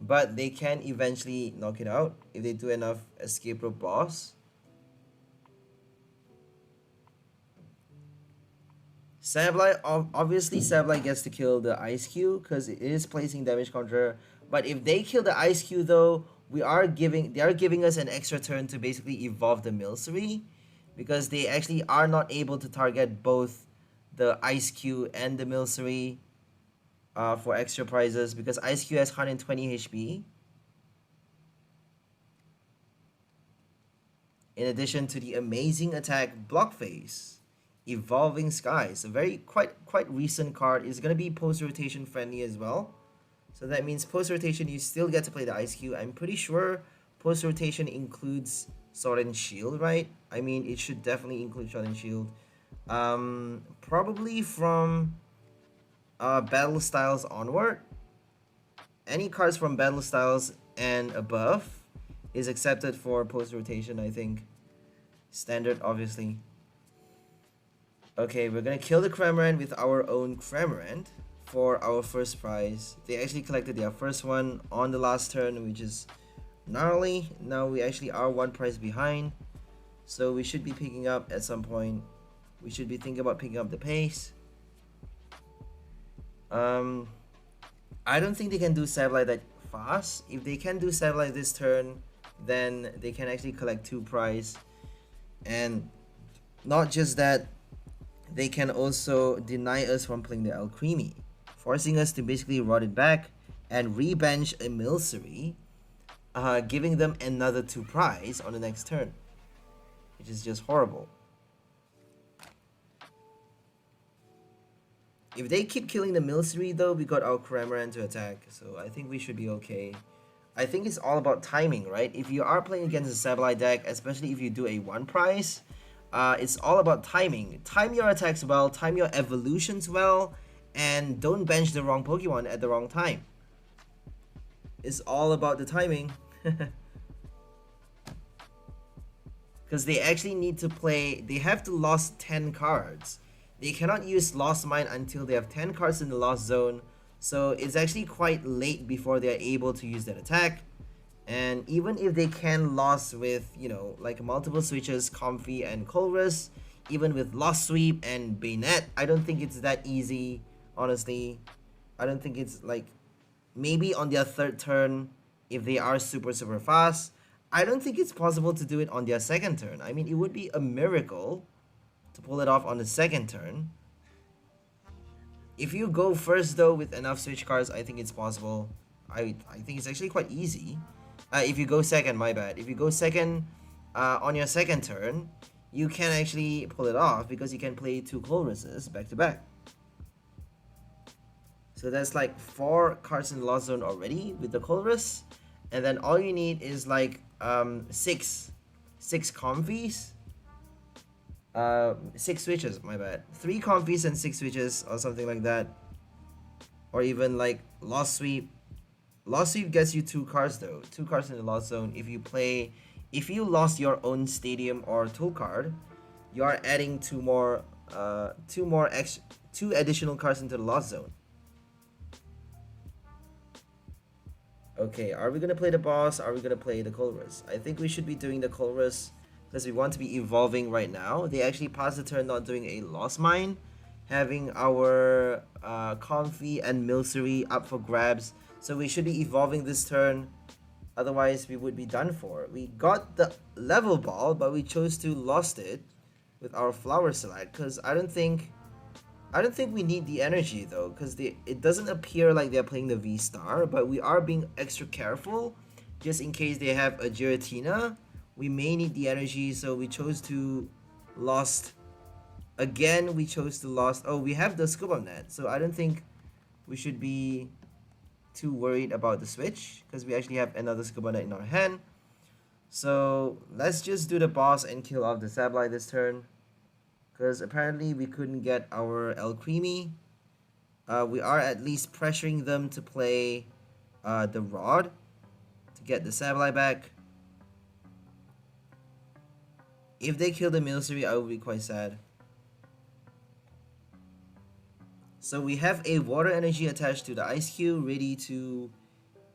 But they can eventually knock it out if they do enough escape rope boss. Sableye, obviously Sableye gets to kill the Eiscue because it is placing damage counter. But if they kill the Eiscue though, they are giving us an extra turn to basically evolve the Milcery, because they actually are not able to target both the Eiscue and the Milcery for extra prizes, because Eiscue has 120 HP. In addition to the amazing attack Blockface. Evolving Skies, a very quite recent card. Is going to be post-rotation friendly as well. So that means post-rotation you still get to play the Eiscue. I'm pretty sure post-rotation includes Sword and Shield, right? I mean, it should definitely include Sword and Shield. Probably from Battle Styles onward. Any cards from Battle Styles and above is accepted for post-rotation, I think. Standard, obviously. Okay, we're gonna kill the Cramorant with our own Cramorant for our first prize. They actually collected their first one on the last turn, which is gnarly. Now we actually are one prize behind. So we should be picking up at some point. We should be thinking about picking up the pace. I don't think they can do Sableye that fast. If they can do Sableye this turn, then they can actually collect 2 prize. And not just that, they can also deny us from playing the Alcremie, forcing us to basically rot it back and re-bench a Milcery, giving them another 2 prize on the next turn, which is just horrible. If they keep killing the Milcery though, we got our Cramorant to attack, so I think we should be okay. I think it's all about timing, right? If you are playing against a Sableye deck, especially if you do a 1 prize, it's all about timing. Time your attacks well, time your evolutions well, and don't bench the wrong Pokemon at the wrong time. It's all about the timing. Because they actually need to play, they have to lost 10 cards. They cannot use Lost Mine until they have 10 cards in the Lost Zone. So it's actually quite late before they're able to use that attack. And even if they can lost with, you know, like multiple switches, Comfey and Colress, even with Lost Sweep and Bayonet, I don't think it's that easy, honestly. I don't think it's like, maybe on their 3rd turn, if they are super fast. I don't think it's possible to do it on their 2nd turn. I mean, it would be a miracle to pull it off on the 2nd turn. If you go first though with enough switch cards, I think it's possible. I think it's actually quite easy. If you go 2nd, my bad. If you go 2nd on your 2nd turn, you can actually pull it off because you can play 2 Colresses back to back. So that's like 4 cards in the Lost Zone already with the Colress. And then all you need is like 6 Comfeys. 6 switches, my bad. 3 Comfeys and 6 switches or something like that. Or even like Lost Sweep. Lost Sweep gets you 2 cards though. 2 cards in the Lost Zone. If you lost your own Stadium or Tool card, you are adding 2 additional cards into the Lost Zone. Okay, are we gonna play the boss? Are we gonna play the Colress? I think we should be doing the Colress because we want to be evolving right now. They actually passed the turn not doing a Lost Mine, having our Comfey and Milcery up for grabs. So we should be evolving this turn, otherwise we would be done for. We got the level ball, but we chose to lost it with our Flower Select because I don't think we need the energy though, because it doesn't appear like they're playing the V-Star, but we are being extra careful just in case they have a Giratina. We may need the energy, so we chose to lost. Again, we chose to lost. Oh, we have the Scuba Net, so I don't think we should be too worried about the switch because we actually have another Scuba Net in our hand. So let's just do the boss and kill off the Sableye this turn. Because apparently we couldn't get our Alcremie. We are at least pressuring them to play the Rod to get the Sableye back. If they kill the Milcery, I will be quite sad. So we have a Water Energy attached to the Eiscue, ready to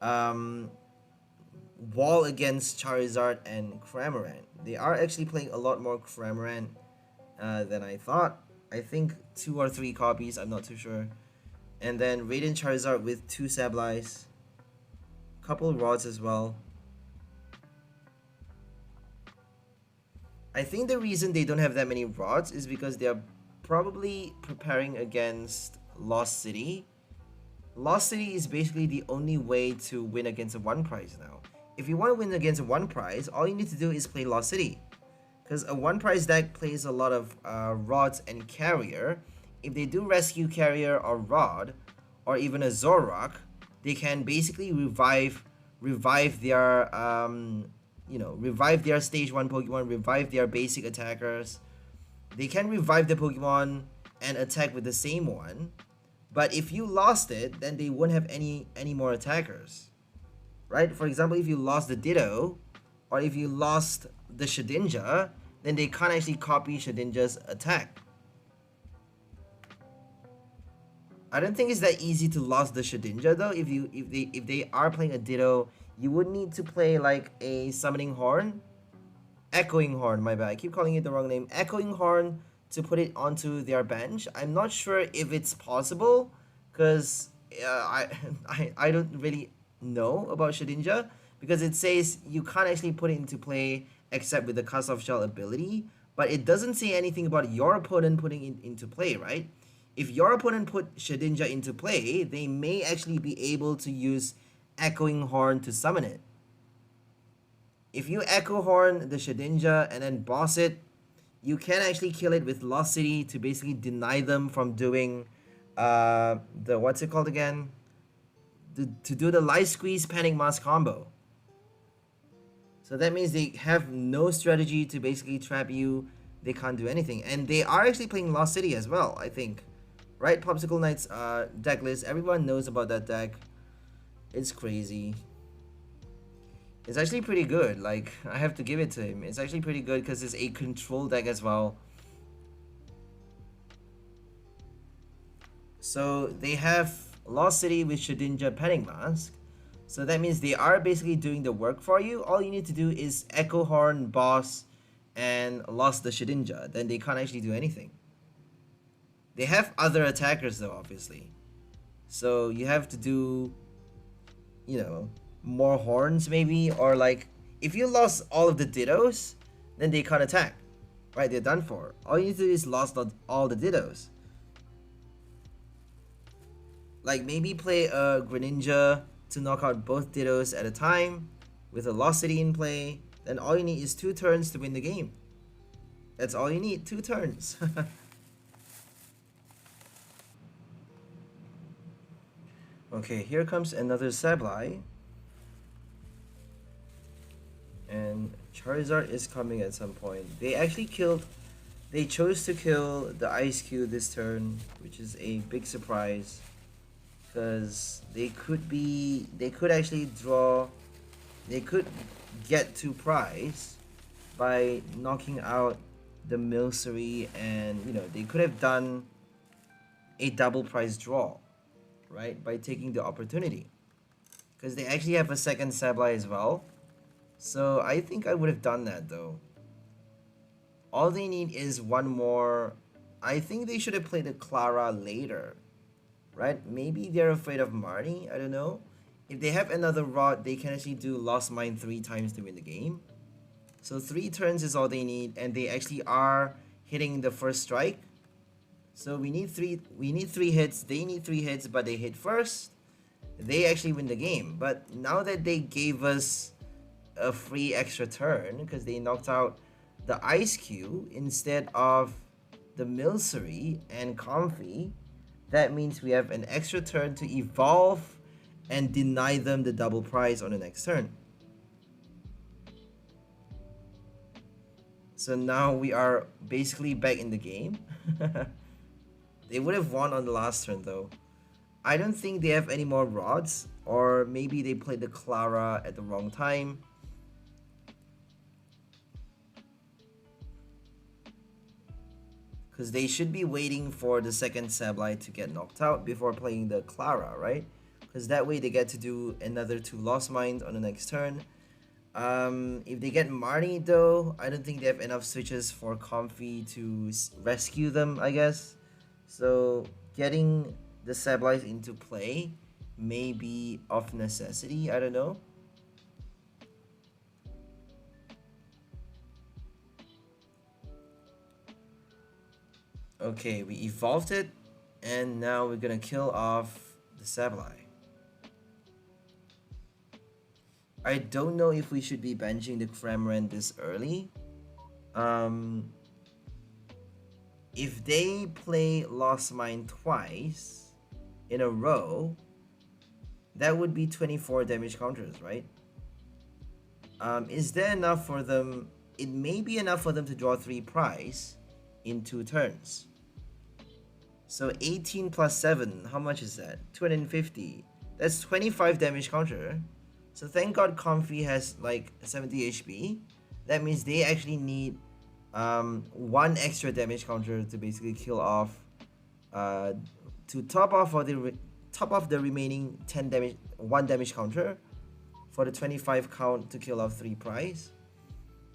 wall against Charizard and Cramorant. They are actually playing a lot more Cramorant than I thought. I think 2 or 3 copies, I'm not too sure. And then Radiant Charizard with 2 Sableyes. Couple Rods as well. I think the reason they don't have that many Rods is because they are probably preparing against Lost City. Lost City is basically the only way to win against a 1 prize now. If you want to win against a 1 prize, all you need to do is play Lost City. Because a 1 prize deck plays a lot of Rods and Carrier. If they do Rescue Carrier or Rod, or even a Solrock, they can basically revive their revive their stage 1 Pokemon, revive their basic attackers. They can revive the Pokemon and attack with the same one. But if you lost it, then they won't have any more attackers. Right? For example, if you lost the Ditto, or if you lost the Shedinja, then they can't actually copy Shedinja's attack. I don't think it's that easy to lose the Shedinja though. If they are playing a Ditto, you would need to play like a Summoning Horn Echoing Horn, my bad. I keep calling it the wrong name. Echoing Horn to put it onto their bench. I'm not sure if it's possible because I don't really know about Shedinja because it says you can't actually put it into play except with the Cast-Off Shell ability, but it doesn't say anything about your opponent putting it into play, right? If your opponent put Shedinja into play, they may actually be able to use Echoing Horn to summon it. If you Echo Horn the Shedinja and then boss it, you can actually kill it with Lost City to basically deny them from doing the, what's it called again? To do the Life Squeeze Panic Mask combo. So that means they have no strategy to basically trap you. They can't do anything. And they are actually playing Lost City as well, I think. Right? Popsicle Knight's deck list. Everyone knows about that deck. It's crazy. It's actually pretty good. Like, I have to give it to him. It's actually pretty good because it's a control deck as well. So they have Lost City with Shedinja Panic Mask. So that means they are basically doing the work for you. All you need to do is Echo Horn, boss, and lost the Shedinja. Then they can't actually do anything. They have other attackers though, obviously. So you have to do, you know, more horns maybe, or like if you lost all of the Dittos, then they can't attack. Right, they're done for. All you need to do is lost all the Dittos. Like maybe play a Greninja to knock out both Dittos at a time with a Lost City in play. Then all you need is 2 turns to win the game. That's all you need, 2 turns. Okay, here comes another Sableye. And Charizard is coming at some point. They chose to kill the Eiscue this turn, which is a big surprise. Because they could actually get to prize by knocking out the Milcery, and you know, they could have done a double prize draw, right, by taking the opportunity, because they actually have a second Sableye as well. So I think I would have done that though. All they need is one more. I think they should have played the Clara later, right? Maybe they're afraid of Marnie, I don't know. If they have another Rod, they can actually do Lost Mine 3 times to win the game. So 3 turns is all they need, and they actually are hitting the first strike. So we need 3 hits, they need 3 hits, but they hit first. They actually win the game. But now that they gave us a free extra turn, because they knocked out the Eiscue instead of the Milcery and Comfey, that means we have an extra turn to evolve and deny them the double prize on the next turn. So now we are basically back in the game. They would have won on the last turn though. I don't think they have any more rods, or maybe they played the Clara at the wrong time. Because they should be waiting for the second Sableye to get knocked out before playing the Clara, right? Because that way they get to do another 2 Lost Mines on the next turn. If they get Marnie though, I don't think they have enough switches for Comfey to rescue them, I guess. So getting the Sableyes into play may be of necessity, I don't know. Okay, we evolved it, and now we're gonna kill off the Sableye. I don't know if we should be benching the Cramorant this early. If they play Lost Mine twice in a row, that would be 24 damage counters, right? Is there enough for them? It may be enough for them to draw 3 prize in 2 turns. So 18 plus 7, how much is that? 250. That's 25 damage counter. So thank God Comfey has like 70 HP. That means they actually need 1 extra damage counter to basically kill off, to top off the remaining 1 damage counter for the 25 count to kill off 3 prize.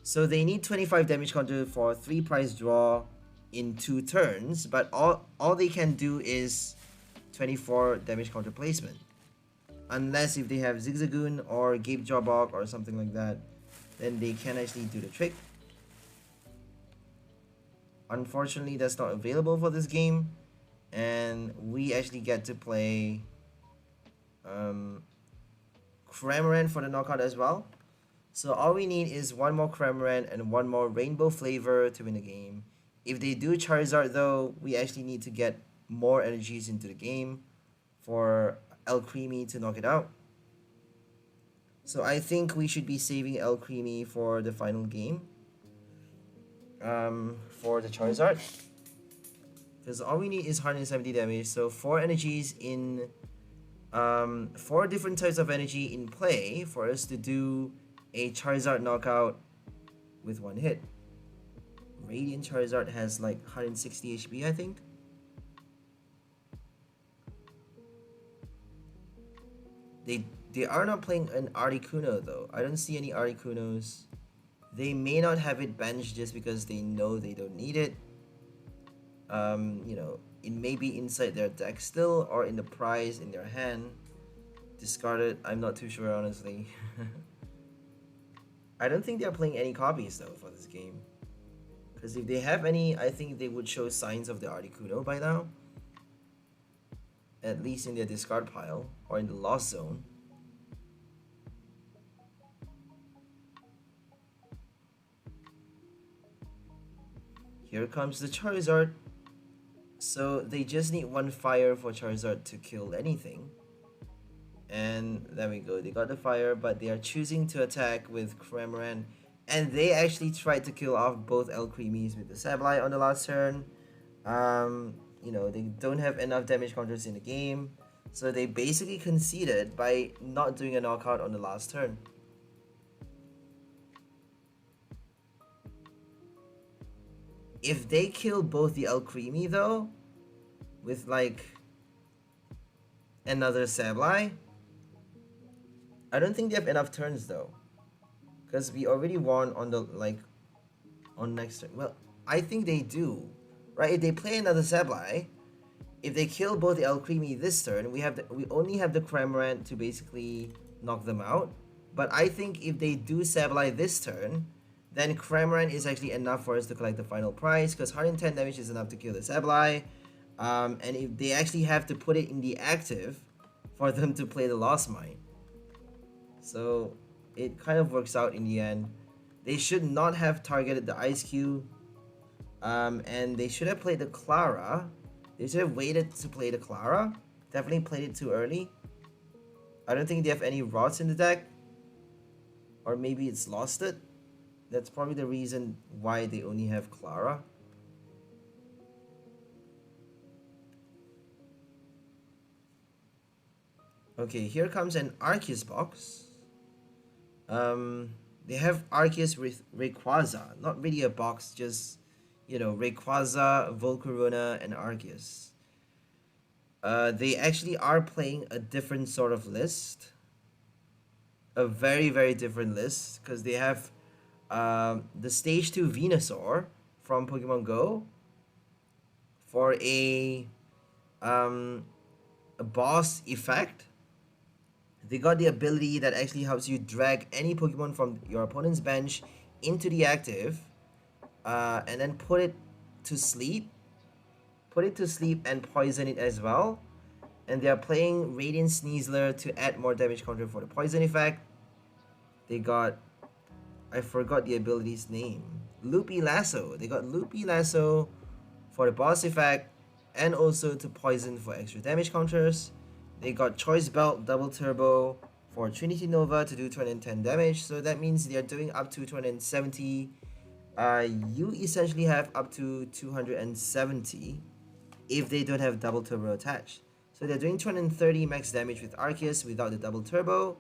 So they need 25 damage counter for 3 prize draw in 2 turns, but all they can do is 24 damage counter placement. Unless if they have Zigzagoon or Gape Jawbok or something like that, then they can actually do the trick. Unfortunately, that's not available for this game, and we actually get to play Cramorant for the knockout as well. So all we need is one more Cramorant and one more Rainbow Flavor to win the game. If they do Charizard though, we actually need to get more energies into the game for Alcremie to knock it out. So I think we should be saving Alcremie for the final game. For the Charizard. Because all we need is 170 damage, so 4 energies in 4 different types of energy in play for us to do a Charizard knockout with 1 hit. Radiant Charizard has like 160 HP, I think. They are not playing an Articuno though. I don't see any Articunos. They may not have it benched just because they know they don't need it. You know, it may be inside their deck still or in the prize in their hand. Discarded, I'm not too sure honestly. I don't think they're playing any copies though for this game. Because if they have any, I think they would show signs of the Articuno by now. At least in their discard pile or in the lost zone. Here comes the Charizard. So they just need 1 fire for Charizard to kill anything. And there we go, they got the fire, but they are choosing to attack with Cramorant. And they actually tried to kill off both Alcremies with the Sableye on the last turn. You know, they don't have enough damage counters in the game. So they basically conceded by not doing a knockout on the last turn. If they kill both the Alcremie though, with like another Sableye, I don't think they have enough turns though. Because we already won on the on next turn. Well, I think they do. Right? If they play another Sableye, if they kill both the Alcremie this turn, we only have the Cramorant to basically knock them out. But I think if they do Sableye this turn, then Cramorant is actually enough for us to collect the final prize, because 110 damage is enough to kill the Sableye. And if they actually have to put it in the active for them to play the Lost Mine. So it kind of works out in the end. They should not have targeted the Eiscue. And they should have played the Clara. They should have waited to play the Clara. Definitely played it too early. I don't think they have any rots in the deck. Or maybe it's lost it. That's probably the reason why they only have Clara. Okay, here comes an Arceus Box. They have Arceus with Rayquaza. Not really a box, just, you know, Rayquaza, Volcarona, and Arceus. They actually are playing a different sort of list. A very, very different list. Because they have the Stage 2 Venusaur from Pokemon Go for a boss effect. They got the ability that actually helps you drag any Pokemon from your opponent's bench into the active, and then put it to sleep. Put it to sleep and poison it as well. And they are playing Radiant Sneasler to add more damage counter for the poison effect. They got, I forgot the ability's name. Loopy Lasso. They got Loopy Lasso for the boss effect and also to poison for extra damage counters. They got Choice Belt Double Turbo for Trinity Nova to do 210 damage. So that means they are doing up to 270. You essentially have up to 270 if they don't have Double Turbo attached. So they're doing 230 max damage with Arceus without the Double Turbo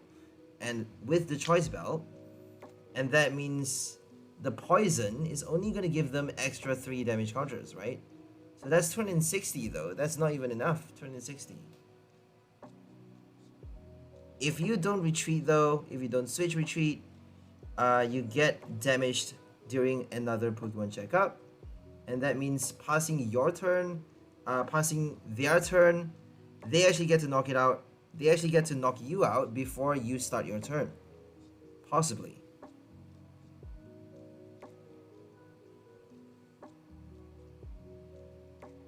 and with the Choice Belt. And that means the poison is only going to give them extra 3 damage counters, right? So that's 260 though. That's not even enough, 260. If you don't retreat though, if you don't switch retreat, you get damaged during another Pokemon checkup, and that means passing your turn, passing their turn, they actually get to knock it out. They actually get to knock you out before you start your turn, possibly.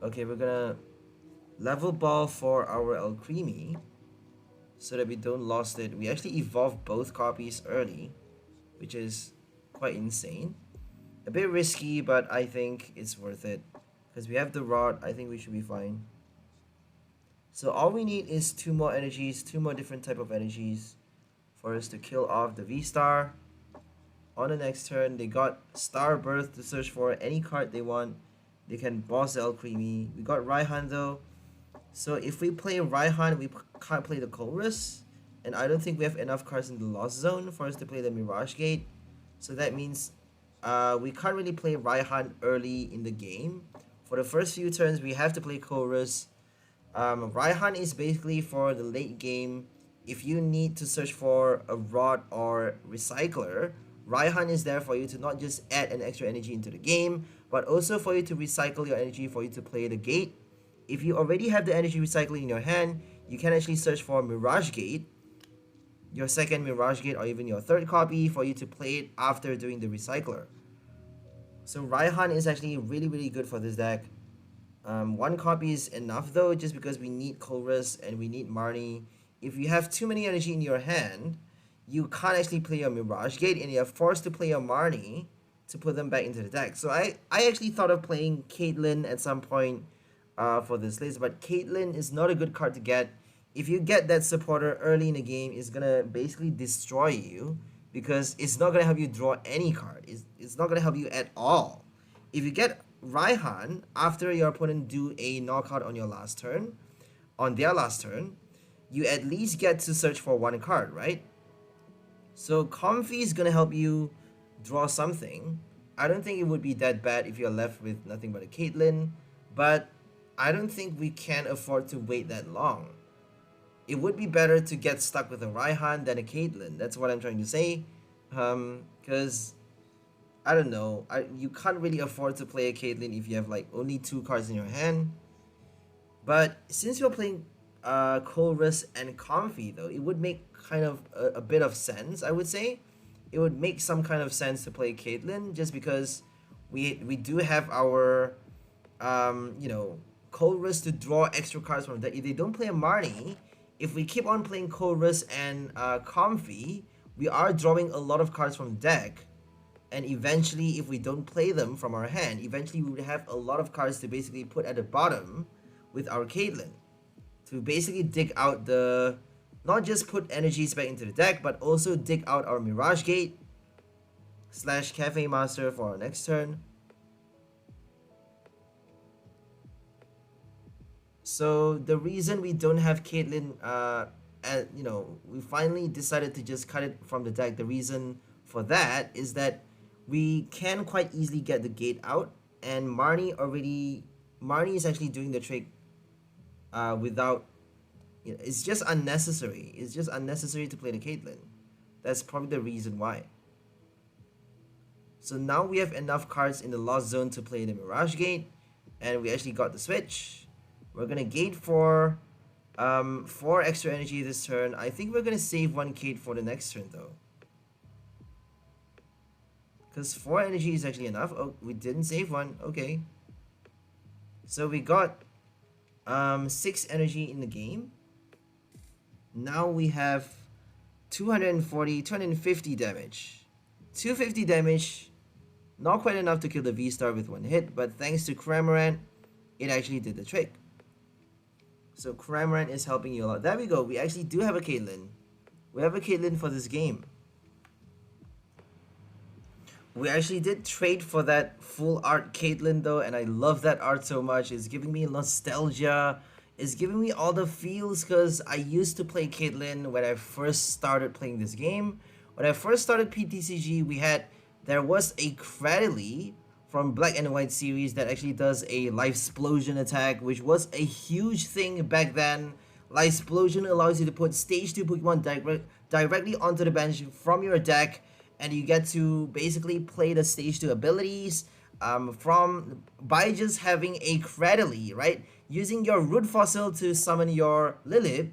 Okay, we're gonna level ball for our Alcremie so that we don't lose it. We actually evolved both copies early, which is quite insane. A bit risky, but I think it's worth it. Because we have the rod, I think we should be fine. So all we need is 2 more energies, 2 more different type of energies for us to kill off the V-Star. On the next turn, they got Star Birth to search for any card they want. They can boss the Alcremie. We got Raihan though. So if we play Raihan, we can't play the Colress. And I don't think we have enough cards in the Lost Zone for us to play the Mirage Gate. So that means we can't really play Raihan early in the game. For the first few turns, we have to play Colress. Raihan is basically for the late game. If you need to search for a rod or recycler, Raihan is there for you to not just add an extra energy into the game, but also for you to recycle your energy for you to play the gate. If you already have the energy recycling in your hand, you can actually search for Mirage Gate, your second Mirage Gate or even your third copy for you to play it after doing the recycler. So Raihan is actually really good for this deck. 1 copy is enough though, just because we need Colress and we need Marnie. If you have too many energy in your hand, you can't actually play your Mirage Gate and you're forced to play your Marnie to put them back into the deck. So I actually thought of playing Caitlyn at some point for this list, but Caitlyn is not a good card to get. If you get that supporter early in the game, it's gonna basically destroy you because it's not gonna help you draw any card. It's not gonna help you at all. If you get Raihan after your opponent do a knockout on your last turn, on their last turn, you at least get to search for 1 card, right? So Comfey is gonna help you draw something. I don't think it would be that bad if you're left with nothing but a Caitlyn, but I don't think we can afford to wait that long. It would be better to get stuck with a Raihan than a Caitlyn. That's what I'm trying to say. Because I don't know, you can't really afford to play a Caitlyn if you have like only 2 cards in your hand. But since you're playing Colress and Comfey though, it would make kind of a bit of sense, I would say. It would make some kind of sense to play Caitlyn just because we do have our you know, Colress to draw extra cards from that. If they don't play a Marnie, if we keep on playing Colress and Comfey, we are drawing a lot of cards from the deck. And eventually, if we don't play them from our hand, eventually we would have a lot of cards to basically put at the bottom with our Caitlyn. To basically dig out the... not just put energies back into the deck, but also dig out our Mirage Gate / Cafe Master for our next turn. So the reason we don't have Caitlyn, you know, we finally decided to just cut it from the deck. The reason for that is that we can quite easily get the gate out, and Marnie is actually doing the trick without, you know, it's just unnecessary. It's just unnecessary to play the Caitlyn. That's probably the reason why. So now we have enough cards in the Lost Zone to play the Mirage Gate, and we actually got the switch. We're gonna gate for 4 extra energy this turn. I think we're gonna save 1 gate for the next turn though, because 4 energy is actually enough. Oh, we didn't save 1. Okay, so we got 6 energy in the game. Now we have 250 damage. 250 damage, not quite enough to kill the V-Star with 1 hit, but thanks to Cramorant, it actually did the trick. So Cramorant is helping you a lot. There we go. We actually do have a Caitlyn. We have a Caitlyn for this game. We actually did trade for that full art Caitlyn though, and I love that art so much. It's giving me nostalgia. It's giving me all the feels because I used to play Caitlyn when I first started playing this game. When I first started PTCG, there was a Cradily from Black and White series that actually does a Life Explosion attack, which was a huge thing back then. Life Explosion allows you to put stage 2 Pokemon directly onto the bench from your deck, and you get to basically play the stage 2 abilities by just having a Cradily, right? Using your Root Fossil to summon your Lilip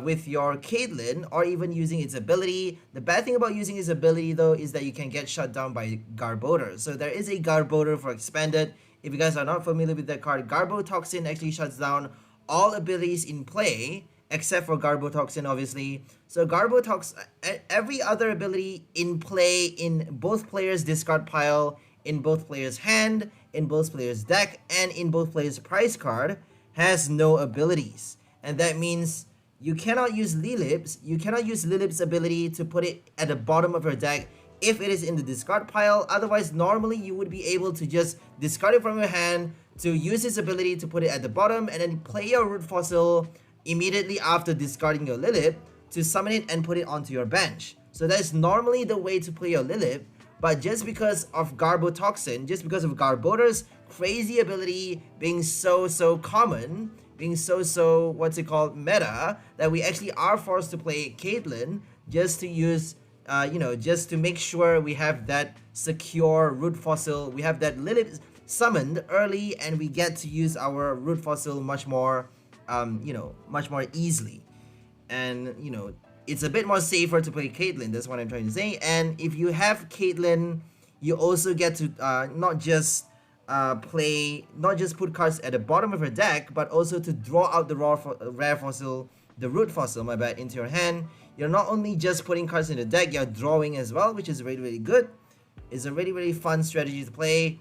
with your Caitlyn, or even using its ability. The bad thing about using its ability though is that you can get shut down by Garbodor. So there is a Garbodor for Expanded. If you guys are not familiar with that card, Garbotoxin actually shuts down all abilities in play, except for Garbotoxin, obviously. So every other ability in play in both players' discard pile, in both players' hand, in both players' deck, and in both players' prize card has no abilities. And that means you cannot use Lilip's ability to put it at the bottom of your deck if it is in the discard pile. Otherwise, normally you would be able to just discard it from your hand to use its ability to put it at the bottom, and then play your Root Fossil immediately after discarding your Lilip to summon it and put it onto your bench. So that's normally the way to play your Lilip, but just because of Garbotoxin, just because of Garbodor's crazy ability being so common, being so what's it called, meta, that we actually are forced to play Caitlyn just to use just to make sure we have that secure Root Fossil, we have that Lilip summoned early, and we get to use our Root Fossil much more much more easily. And it's a bit more safer to play Caitlyn, that's what I'm trying to say. And if you have Caitlyn, you also get to not just put cards at the bottom of your deck, but also to draw out the rare fossil, the Root Fossil, my bad, into your hand. You're not only just putting cards in the deck, you're drawing as well, which is really good. It's a really fun strategy to play.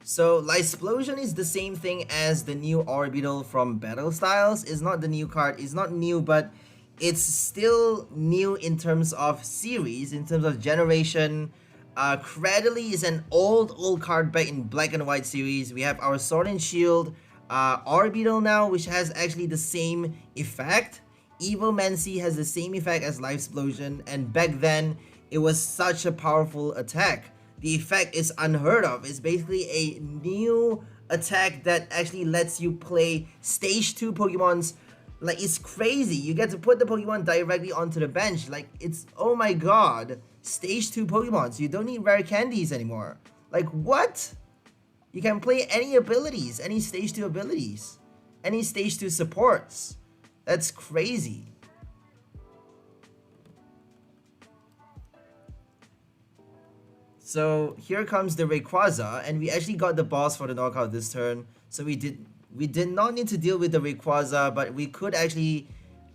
So Lightsplosion is the same thing as the new Orbital from Battle Styles. It's not the new card, it's not new, but it's still new in terms of series, in terms of generation. Cradily is an old card back in Black and White series. We have our Sword and Shield Orbital now, which has actually the same effect. Evomancy has the same effect as Lightsplosion, and back then it was such a powerful attack. The effect is unheard of. It's basically a new attack that actually lets you play stage 2 Pokemons. Like, it's crazy. You get to put the Pokemon directly onto the bench. Like, it's, oh my god, stage 2 Pokemons. You don't need rare candies anymore. Like, what? You can play any abilities, any stage 2 abilities, any stage 2 supports. That's crazy. So here comes the Rayquaza, and we actually got the boss for the knockout this turn. So we did not need to deal with the Rayquaza, but we could actually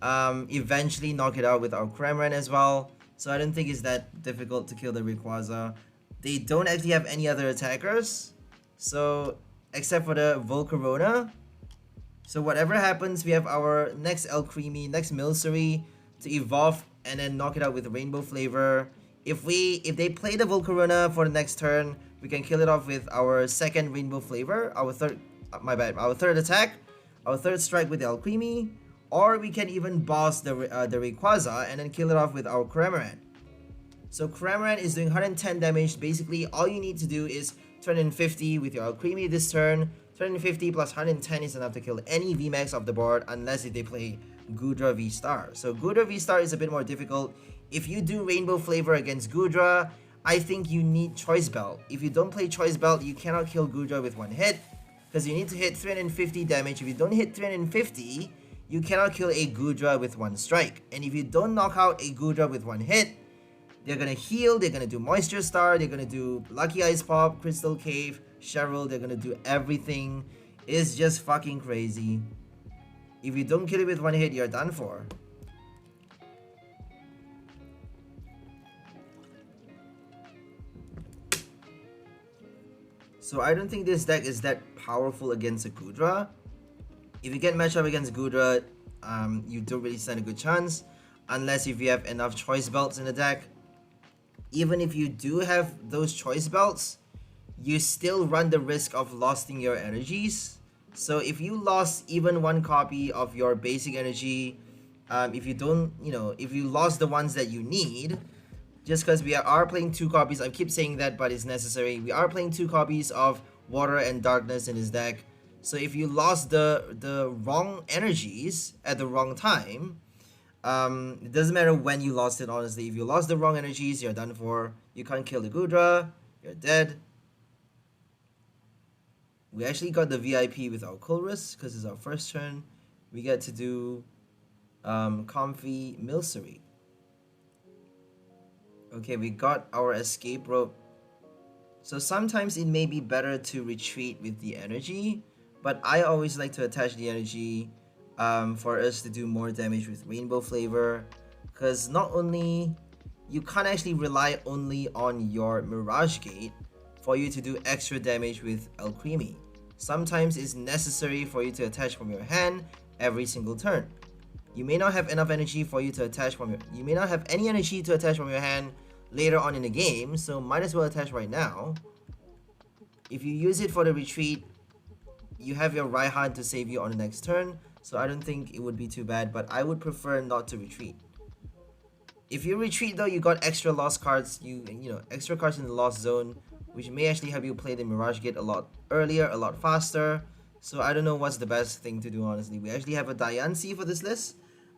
eventually knock it out with our Cramorant as well. So I don't think it's that difficult to kill the Rayquaza. They don't actually have any other attackers, so except for the Volcarona. So whatever happens, we have our next Alcremie, next Milcery to evolve and then knock it out with Rainbow Flavor. If they play the Volcarona for the next turn, we can kill it off with our second Rainbow Flavor, our third attack, our third strike with the Alcremie, or we can even boss the Rayquaza and then kill it off with our Cramorant. So Cramorant is doing 110 damage. Basically, all you need to do is 250 with your Alcremie this turn. 250 plus 110 is enough to kill any VMAX off the board, unless if they play Goodra V-Star. So Goodra V-Star is a bit more difficult. If you do Rainbow Flavor against Goodra, I think you need Choice Belt. If you don't play Choice Belt, you cannot kill Goodra with one hit, because you need to hit 350 damage. If you don't hit 350, you cannot kill a Goodra with one strike. And if you don't knock out a Goodra with one hit, they're gonna heal, they're gonna do Moisture Star, they're gonna do Lucky Ice Pop, Crystal Cave, Cheryl, they're gonna do everything. It's just fucking crazy. If you don't kill it with one hit, you're done for. So I don't think this deck is that powerful against a Goodra. If you get matched up against Goodra, you don't really stand a good chance, unless if you have enough Choice Belts in the deck. Even if you do have those Choice Belts, you still run the risk of losing your energies. So if you lost even one copy of your basic energy, if you lost the ones that you need, just because we are playing 2 copies, I keep saying that, but it's necessary. We are playing 2 copies of Water and Darkness in his deck. So if you lost the wrong energies at the wrong time, It doesn't matter when you lost it, honestly. If you lost the wrong energies, you're done for. You can't kill the Gudra, you're dead. We actually got the VIP with our Colress, because it's our first turn. We get to do Comfey Milcery. Okay, we got our escape rope. So sometimes it may be better to retreat with the energy, but I always like to attach the energy for us to do more damage with rainbow flavor, because not only you can't actually rely only on your Mirage Gate for you to do extra damage with Alcremie. Sometimes it's necessary for you to attach from your hand every single turn. You may not have enough energy for you to attach from your, you may not have any energy to attach from your hand later on in the game, so might as well attach right now. If you use it for the retreat, you have your Raihan to save you on the next turn, so I don't think it would be too bad, but I would prefer not to retreat. If you retreat though, you got extra lost cards, you know, extra cards in the lost zone, which may actually help you play the Mirage Gate a lot earlier, a lot faster. So I don't know what's the best thing to do, honestly. We actually have a Diancie for this list.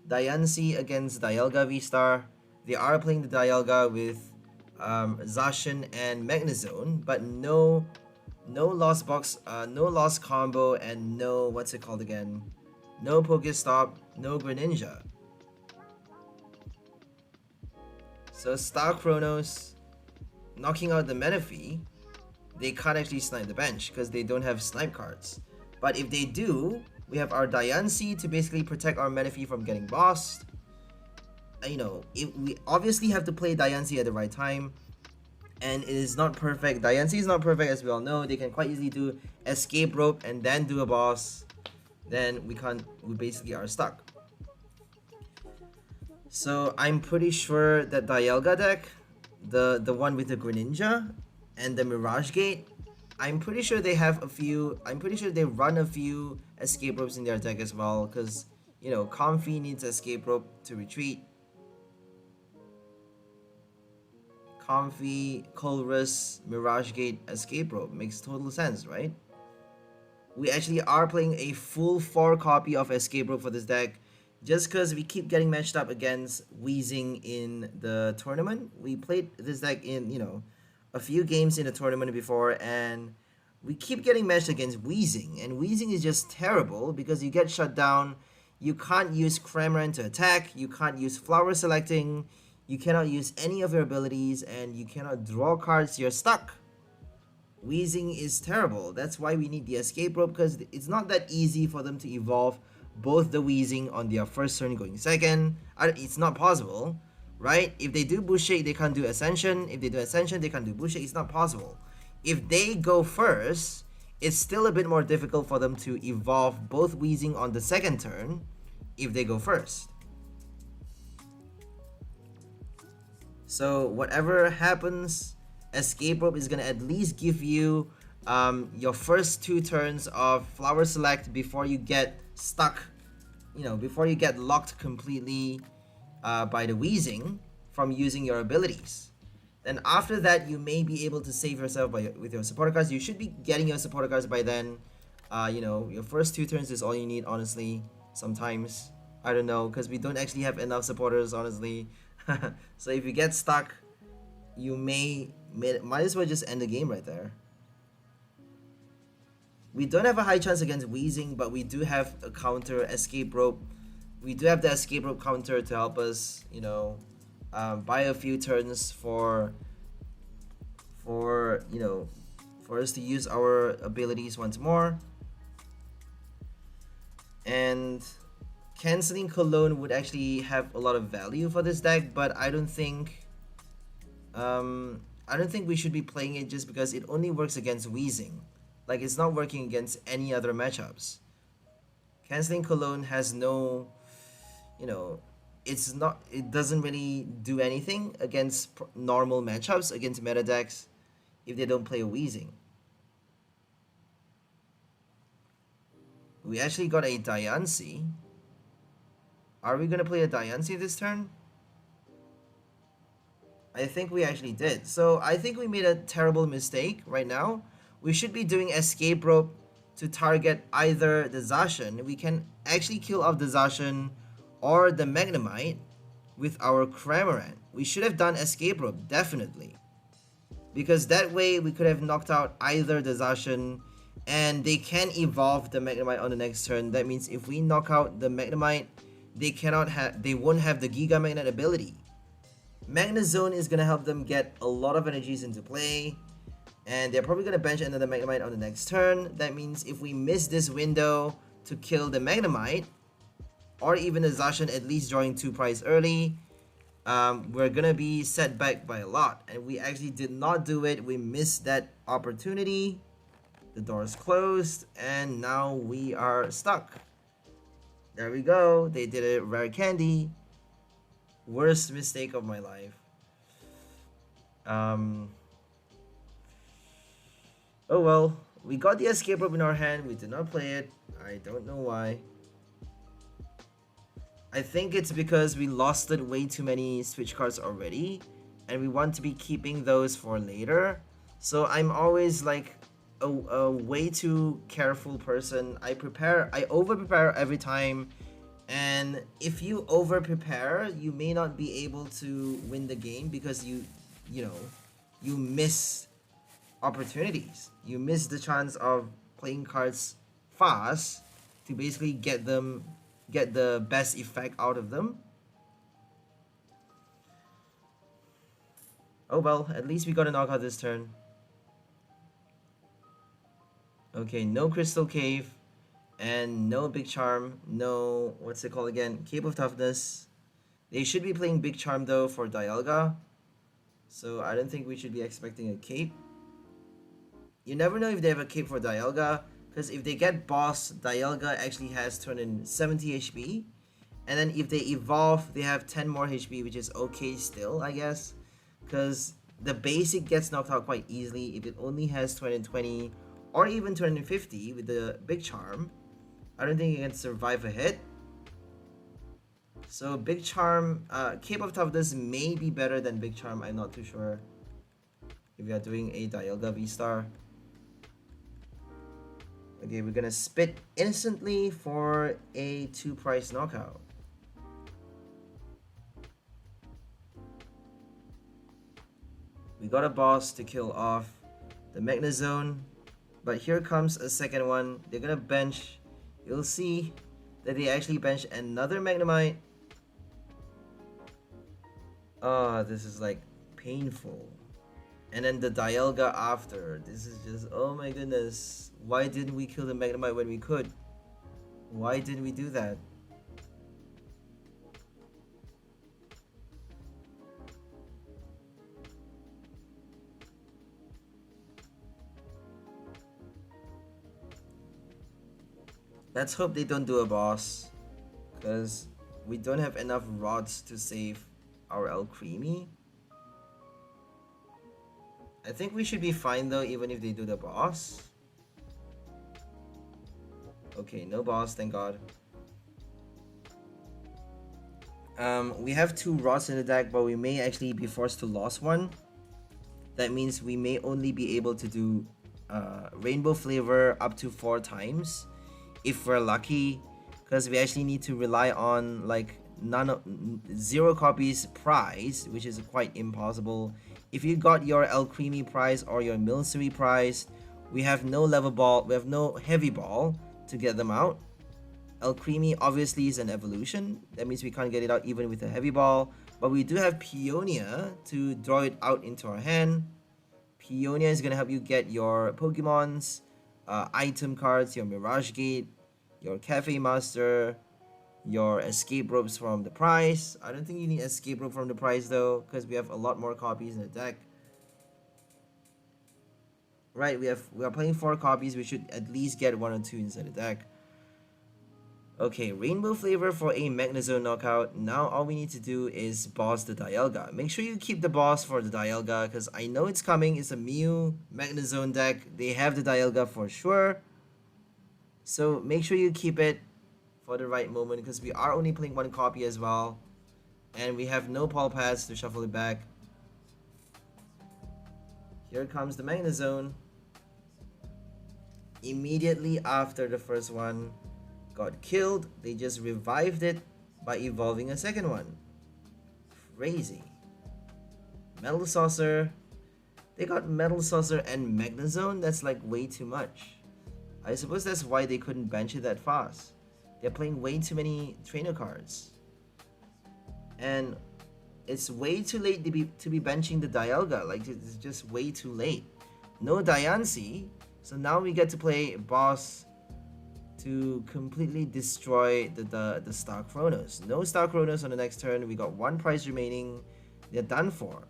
Diancie against Dialga V-Star. They are playing the Dialga with Zacian and Magnezone, but no lost box, no lost combo, and no, what's it called again? No Pokestop, no Greninja. So Star Chronos knocking out the Menifee, they can't actually snipe the bench because they don't have snipe cards. But if they do, we have our Diancie to basically protect our Menifee from getting bossed. You know, we obviously have to play Diancie at the right time, and it is not perfect. Diancie is not perfect, as we all know. They can quite easily do escape rope and then do a boss. Then we basically are stuck. So I'm pretty sure that Dialga deck, the one with the Greninja and the Mirage Gate, I'm pretty sure they have a few, I'm pretty sure they run a few escape ropes in their deck as well, because, you know, Comfey needs escape rope to retreat. Comfey, Colress, Mirage Gate, escape rope makes total sense, right? We actually are playing a full 4 copy of escape rope for this deck, just because we keep getting matched up against Weezing in the tournament. We played this deck in, you know, a few games in the tournament before, and we keep getting matched against Weezing, and Weezing is just terrible because you get shut down, you can't use Cramorant to attack, you can't use flower selecting, you cannot use any of your abilities, and you cannot draw cards, you're stuck. Weezing is terrible. That's why we need the escape rope, because it's not that easy for them to evolve both the Weezing on their first turn going second. It's not possible, right? If they do Bush Shake, they can't do Ascension. If they do Ascension, they can't do Bush Shake. It's not possible. If they go first, it's still a bit more difficult for them to evolve both Weezing on the second turn if they go first. So whatever happens, escape rope is gonna at least give you your first 2 turns of flower select before you get stuck, you know, before you get locked completely by the Weezing from using your abilities. Then after that, you may be able to save yourself with your supporter cards. You should be getting your supporter cards by then. You know, your first 2 turns is all you need, honestly. Sometimes, I don't know, because we don't actually have enough supporters, honestly. So if you get stuck, you might as well just end the game right there. We don't have a high chance against Weezing, but we do have a counter escape rope. We do have the escape rope counter to help us, you know, buy a few turns for you know, for us to use our abilities once more. And canceling Cologne would actually have a lot of value for this deck, but I don't think we should be playing it just because it only works against Weezing. Like, it's not working against any other matchups. Canceling Cologne has no, you know, it doesn't really do anything against normal matchups, against meta decks, if they don't play a Weezing. We actually got a Diancie. Are we gonna play a Diancie this turn? I think we actually did. So I think we made a terrible mistake right now. We should be doing escape rope to target either the Zacian. We can actually kill off the Zacian or the Magnemite with our Cramorant. We should have done Escape Rope, definitely. Because that way we could have knocked out either the Zacian, and they can evolve the Magnemite on the next turn. That means if we knock out the Magnemite, they won't have the Giga Magnet ability. Magnezone is gonna help them get a lot of energies into play, and they're probably gonna bench another Magnemite on the next turn. That means if we miss this window to kill the Magnemite, or even the Zacian at least drawing 2 prize early, we're gonna be set back by a lot. And we actually did not do it. We missed that opportunity. The door's closed, and now we are stuck. There we go. They did a rare candy. Worst mistake of my life. Oh well, we got the Escape Rope in our hand. We did not play it. I don't know why. I think it's because we lost it way too many switch cards already, and we want to be keeping those for later. So I'm always like a way too careful person. I over prepare every time, and if you over prepare, you may not be able to win the game because you miss opportunities. You miss the chance of playing cards fast to basically get the best effect out of them. Oh well, at least we got a knockout this turn. Okay, no Crystal Cave, and no Big Charm, no, what's it called again? Cape of Toughness. They should be playing Big Charm though for Dialga, so I don't think we should be expecting a Cape. You never know if they have a Cape for Dialga, because if they get boss, Dialga actually has 270 HP, and then if they evolve, they have 10 more HP, which is okay still, I guess, because the basic gets knocked out quite easily if it only has 220 or even 250 with the Big Charm. I don't think it can survive a hit. So Big Charm, Cape of Toughness may be better than Big Charm, I'm not too sure. If we are doing a Dialga V-Star. Okay, we're gonna spit instantly for a 2 price knockout. We got a boss to kill off the Magnezone, but here comes a second one. They're gonna bench. You'll see that they actually bench another Magnemite. Oh, this is like painful. And then the Dialga after. This is just, oh my goodness. Why didn't we kill the Magnemite when we could? Why didn't we do that? Let's hope they don't do a boss, because we don't have enough rods to save our Alcremie. I think we should be fine though, even if they do the boss. Okay, no boss, thank God. We have 2 rods in the deck, but we may actually be forced to lose one. That means we may only be able to do Rainbow Flavor up to 4 times. If we're lucky, because we actually need to rely on like 0 copies prize, which is quite impossible. If you got your Alcremie prize or your Milcery prize, we have no level ball, we have no heavy ball to get them out. Alcremie obviously is an evolution, that means we can't get it out even with a heavy ball, but we do have Peonia to draw it out into our hand. Peonia is going to help you get your Pokemons, item cards, your Mirage Gate, your Cafe Master, your Escape Ropes from the prize. I don't think you need Escape Rope from the prize though, because we have a lot more copies in the deck. Right, we are playing 4 copies, we should at least get 1 or 2 inside the deck. Okay, Rainbow Flavor for a Magnezone knockout. Now all we need to do is boss the Dialga. Make sure you keep the boss for the Dialga, because I know it's coming. It's a Mew Magnezone deck. They have the Dialga for sure. So make sure you keep it for the right moment, because we are only playing 1 copy as well. And we have no Paul Pads to shuffle it back. Here comes the Magnezone. Immediately after the first one got killed, they just revived it by evolving a second one. Crazy. Metal Saucer. They got Metal Saucer and Magnezone. That's like way too much. I suppose that's why they couldn't bench it that fast. They're playing way too many trainer cards. And it's way too late to be benching the Dialga. Like, it's just way too late. No Diancie. So now we get to play Boss to completely destroy the Star Chronos. No Star Chronos on the next turn. We got one prize remaining. They're done for.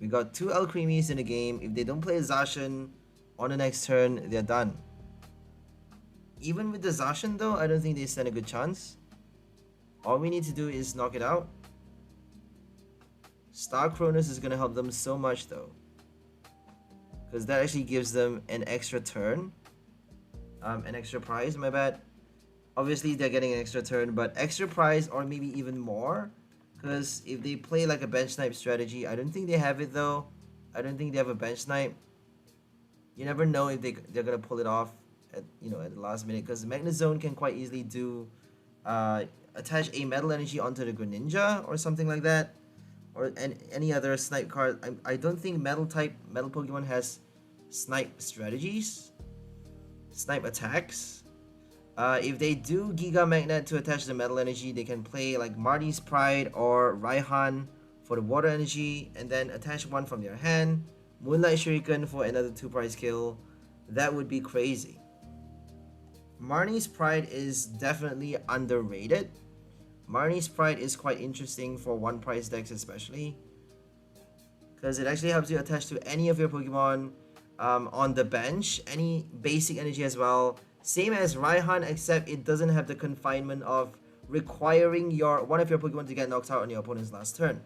We got 2 Alcremies in the game. If they don't play Zacian on the next turn, they're done. Even with the Zacian though, I don't think they stand a good chance. All we need to do is knock it out. Star Chronos is going to help them so much though, because that actually gives them an extra turn. An extra prize, my bad. Obviously they're getting an extra turn, but extra prize or maybe even more. Because if they play like a bench snipe strategy, I don't think they have it though. I don't think they have a bench snipe. You never know if they're going to pull it off at the last minute, because Magnezone can quite easily do attach a Metal Energy onto the Greninja or something like that, or any other snipe card. I don't think metal Pokemon has snipe strategies, snipe attacks. If they do Giga Magnet to attach the Metal Energy, they can play like Marty's Pride or Raihan for the Water Energy, and then attach one from their hand, Moonlight Shuriken for another 2 prize kill. That would be crazy. Marnie's Pride is definitely underrated. Marnie's Pride is quite interesting for 1 prize decks especially, because it actually helps you attach to any of your Pokemon on the bench, any basic energy as well. Same as Raihan, except it doesn't have the confinement of requiring one of your Pokemon to get knocked out on your opponent's last turn.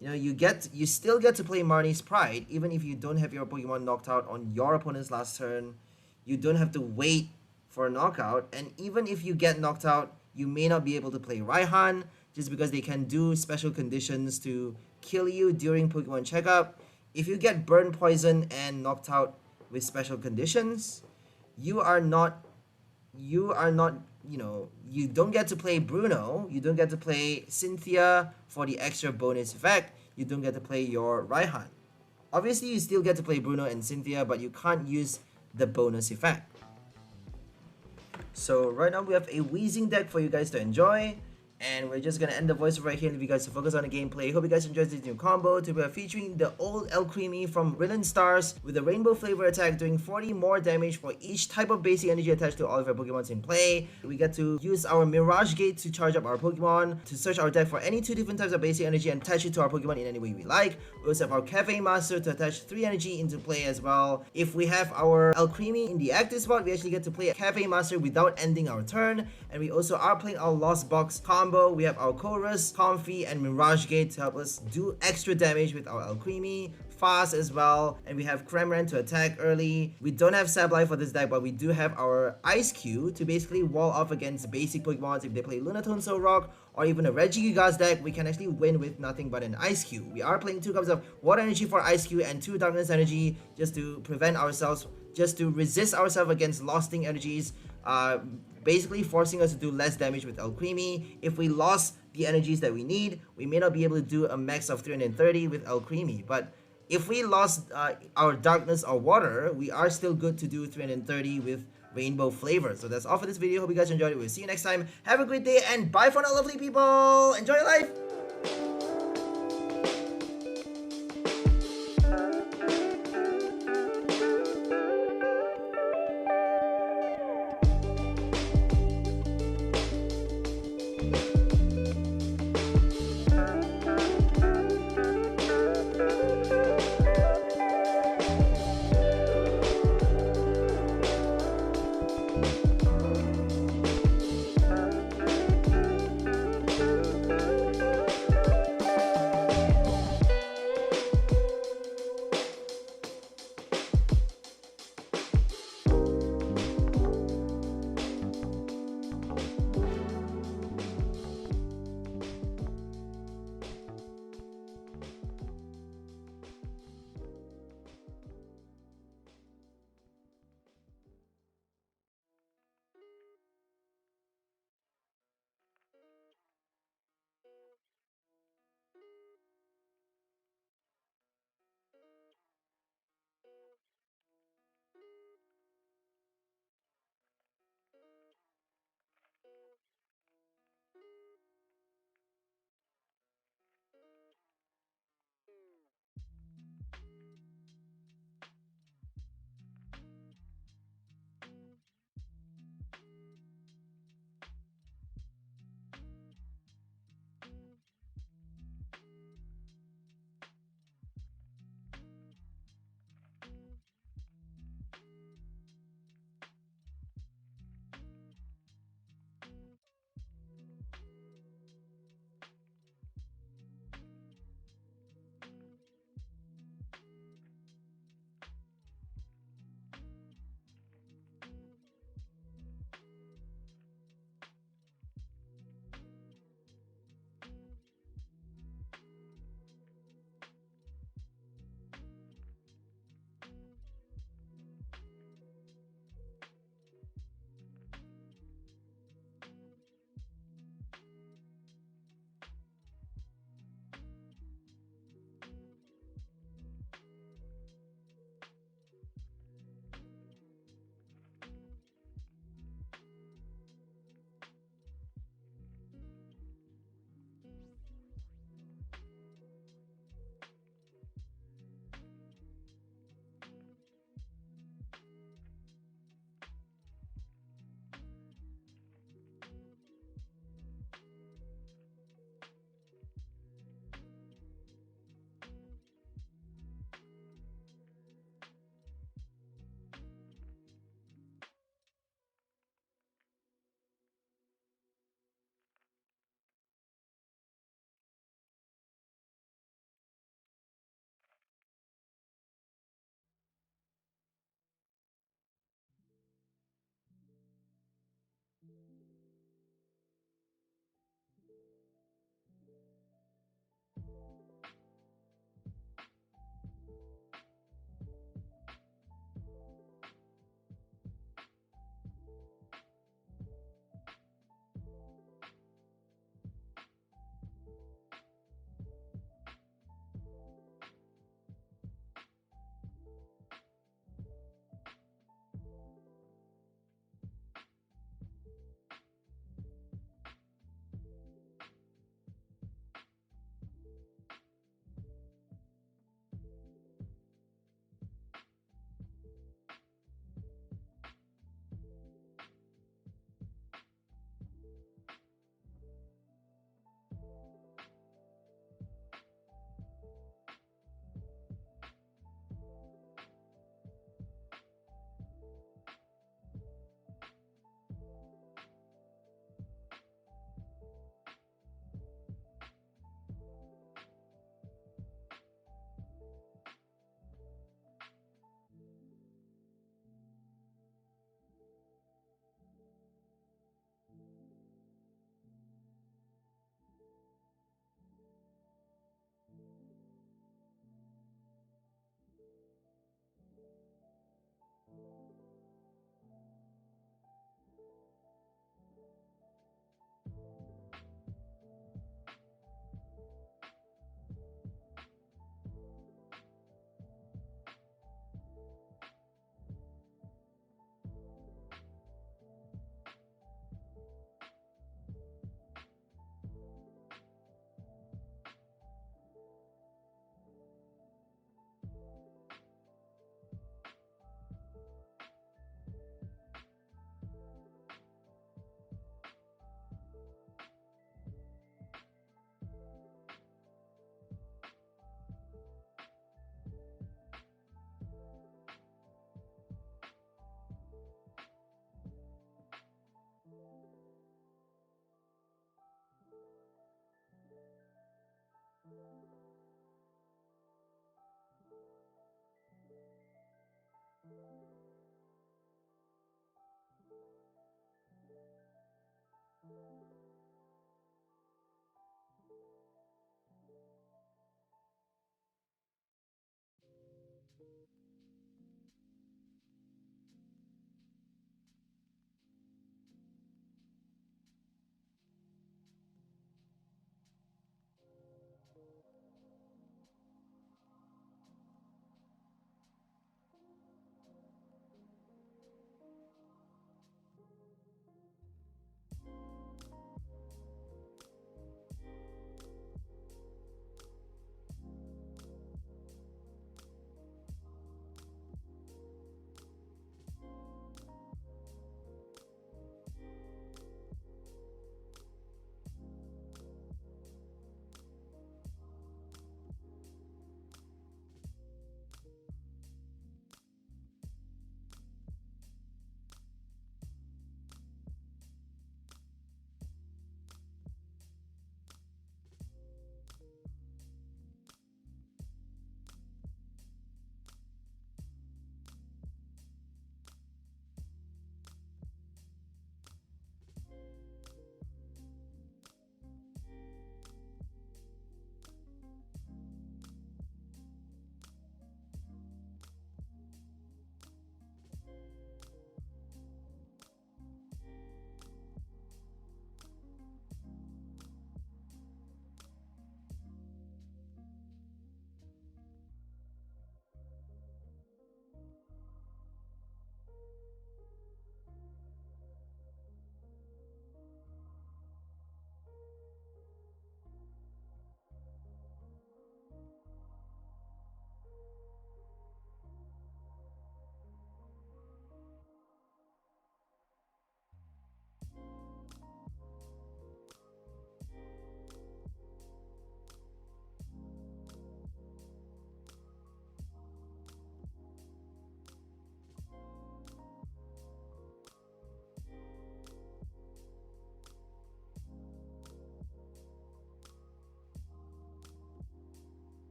You still get to play Marnie's Pride even if you don't have your Pokemon knocked out on your opponent's last turn. You don't have to wait for a knockout, and even if you get knocked out, you may not be able to play Raihan just because they can do special conditions to kill you during Pokemon checkup. If you get burn, poison, and knocked out with special conditions, you don't get to play Bruno, you don't get to play Cynthia for the extra bonus effect, you don't get to play your Raihan. Obviously, you still get to play Bruno and Cynthia, but you can't use the bonus effect. So right now we have a Weezing deck for you guys to enjoy, and we're just gonna end the voiceover right here and leave you guys to focus on the gameplay. Hope you guys enjoyed this new combo to be featuring the old Alcremie from Brilliant Stars with the rainbow flavor attack, doing 40 more damage for each type of basic energy attached to all of our Pokemons in play. We get to use our Mirage Gate to charge up our Pokemon, to search our deck for any 2 different types of basic energy and attach it to our Pokemon in any way we like. We also have our Cafe Master to attach 3 energy into play as well. If we have our Alcremie in the active spot, we actually get to play a Cafe Master without ending our turn. And we also are playing our Lost Box combo. We have our Colress, Comfey, and Mirage Gate to help us do extra damage with our Alcremie. Fast as well, and we have Cramorant to attack early. We don't have Sableye for this deck, but we do have our Eiscue to basically wall off against basic Pokemons. If they play Lunatone, Solrock, or even a Regigigas deck, we can actually win with nothing but an Eiscue. We are playing 2 cups of Water Energy for Eiscue and 2 Darkness Energy just to prevent ourselves, just to resist ourselves against losting energies, basically forcing us to do less damage with Alcremie. If we lost the energies that we need, we may not be able to do a max of 330 with Alcremie, but if we lost our Darkness or Water, we are still good to do 330 with Rainbow Flavor. So that's all for this video. Hope you guys enjoyed it. We'll see you next time. Have a great day, and bye for now, lovely people. Enjoy your life.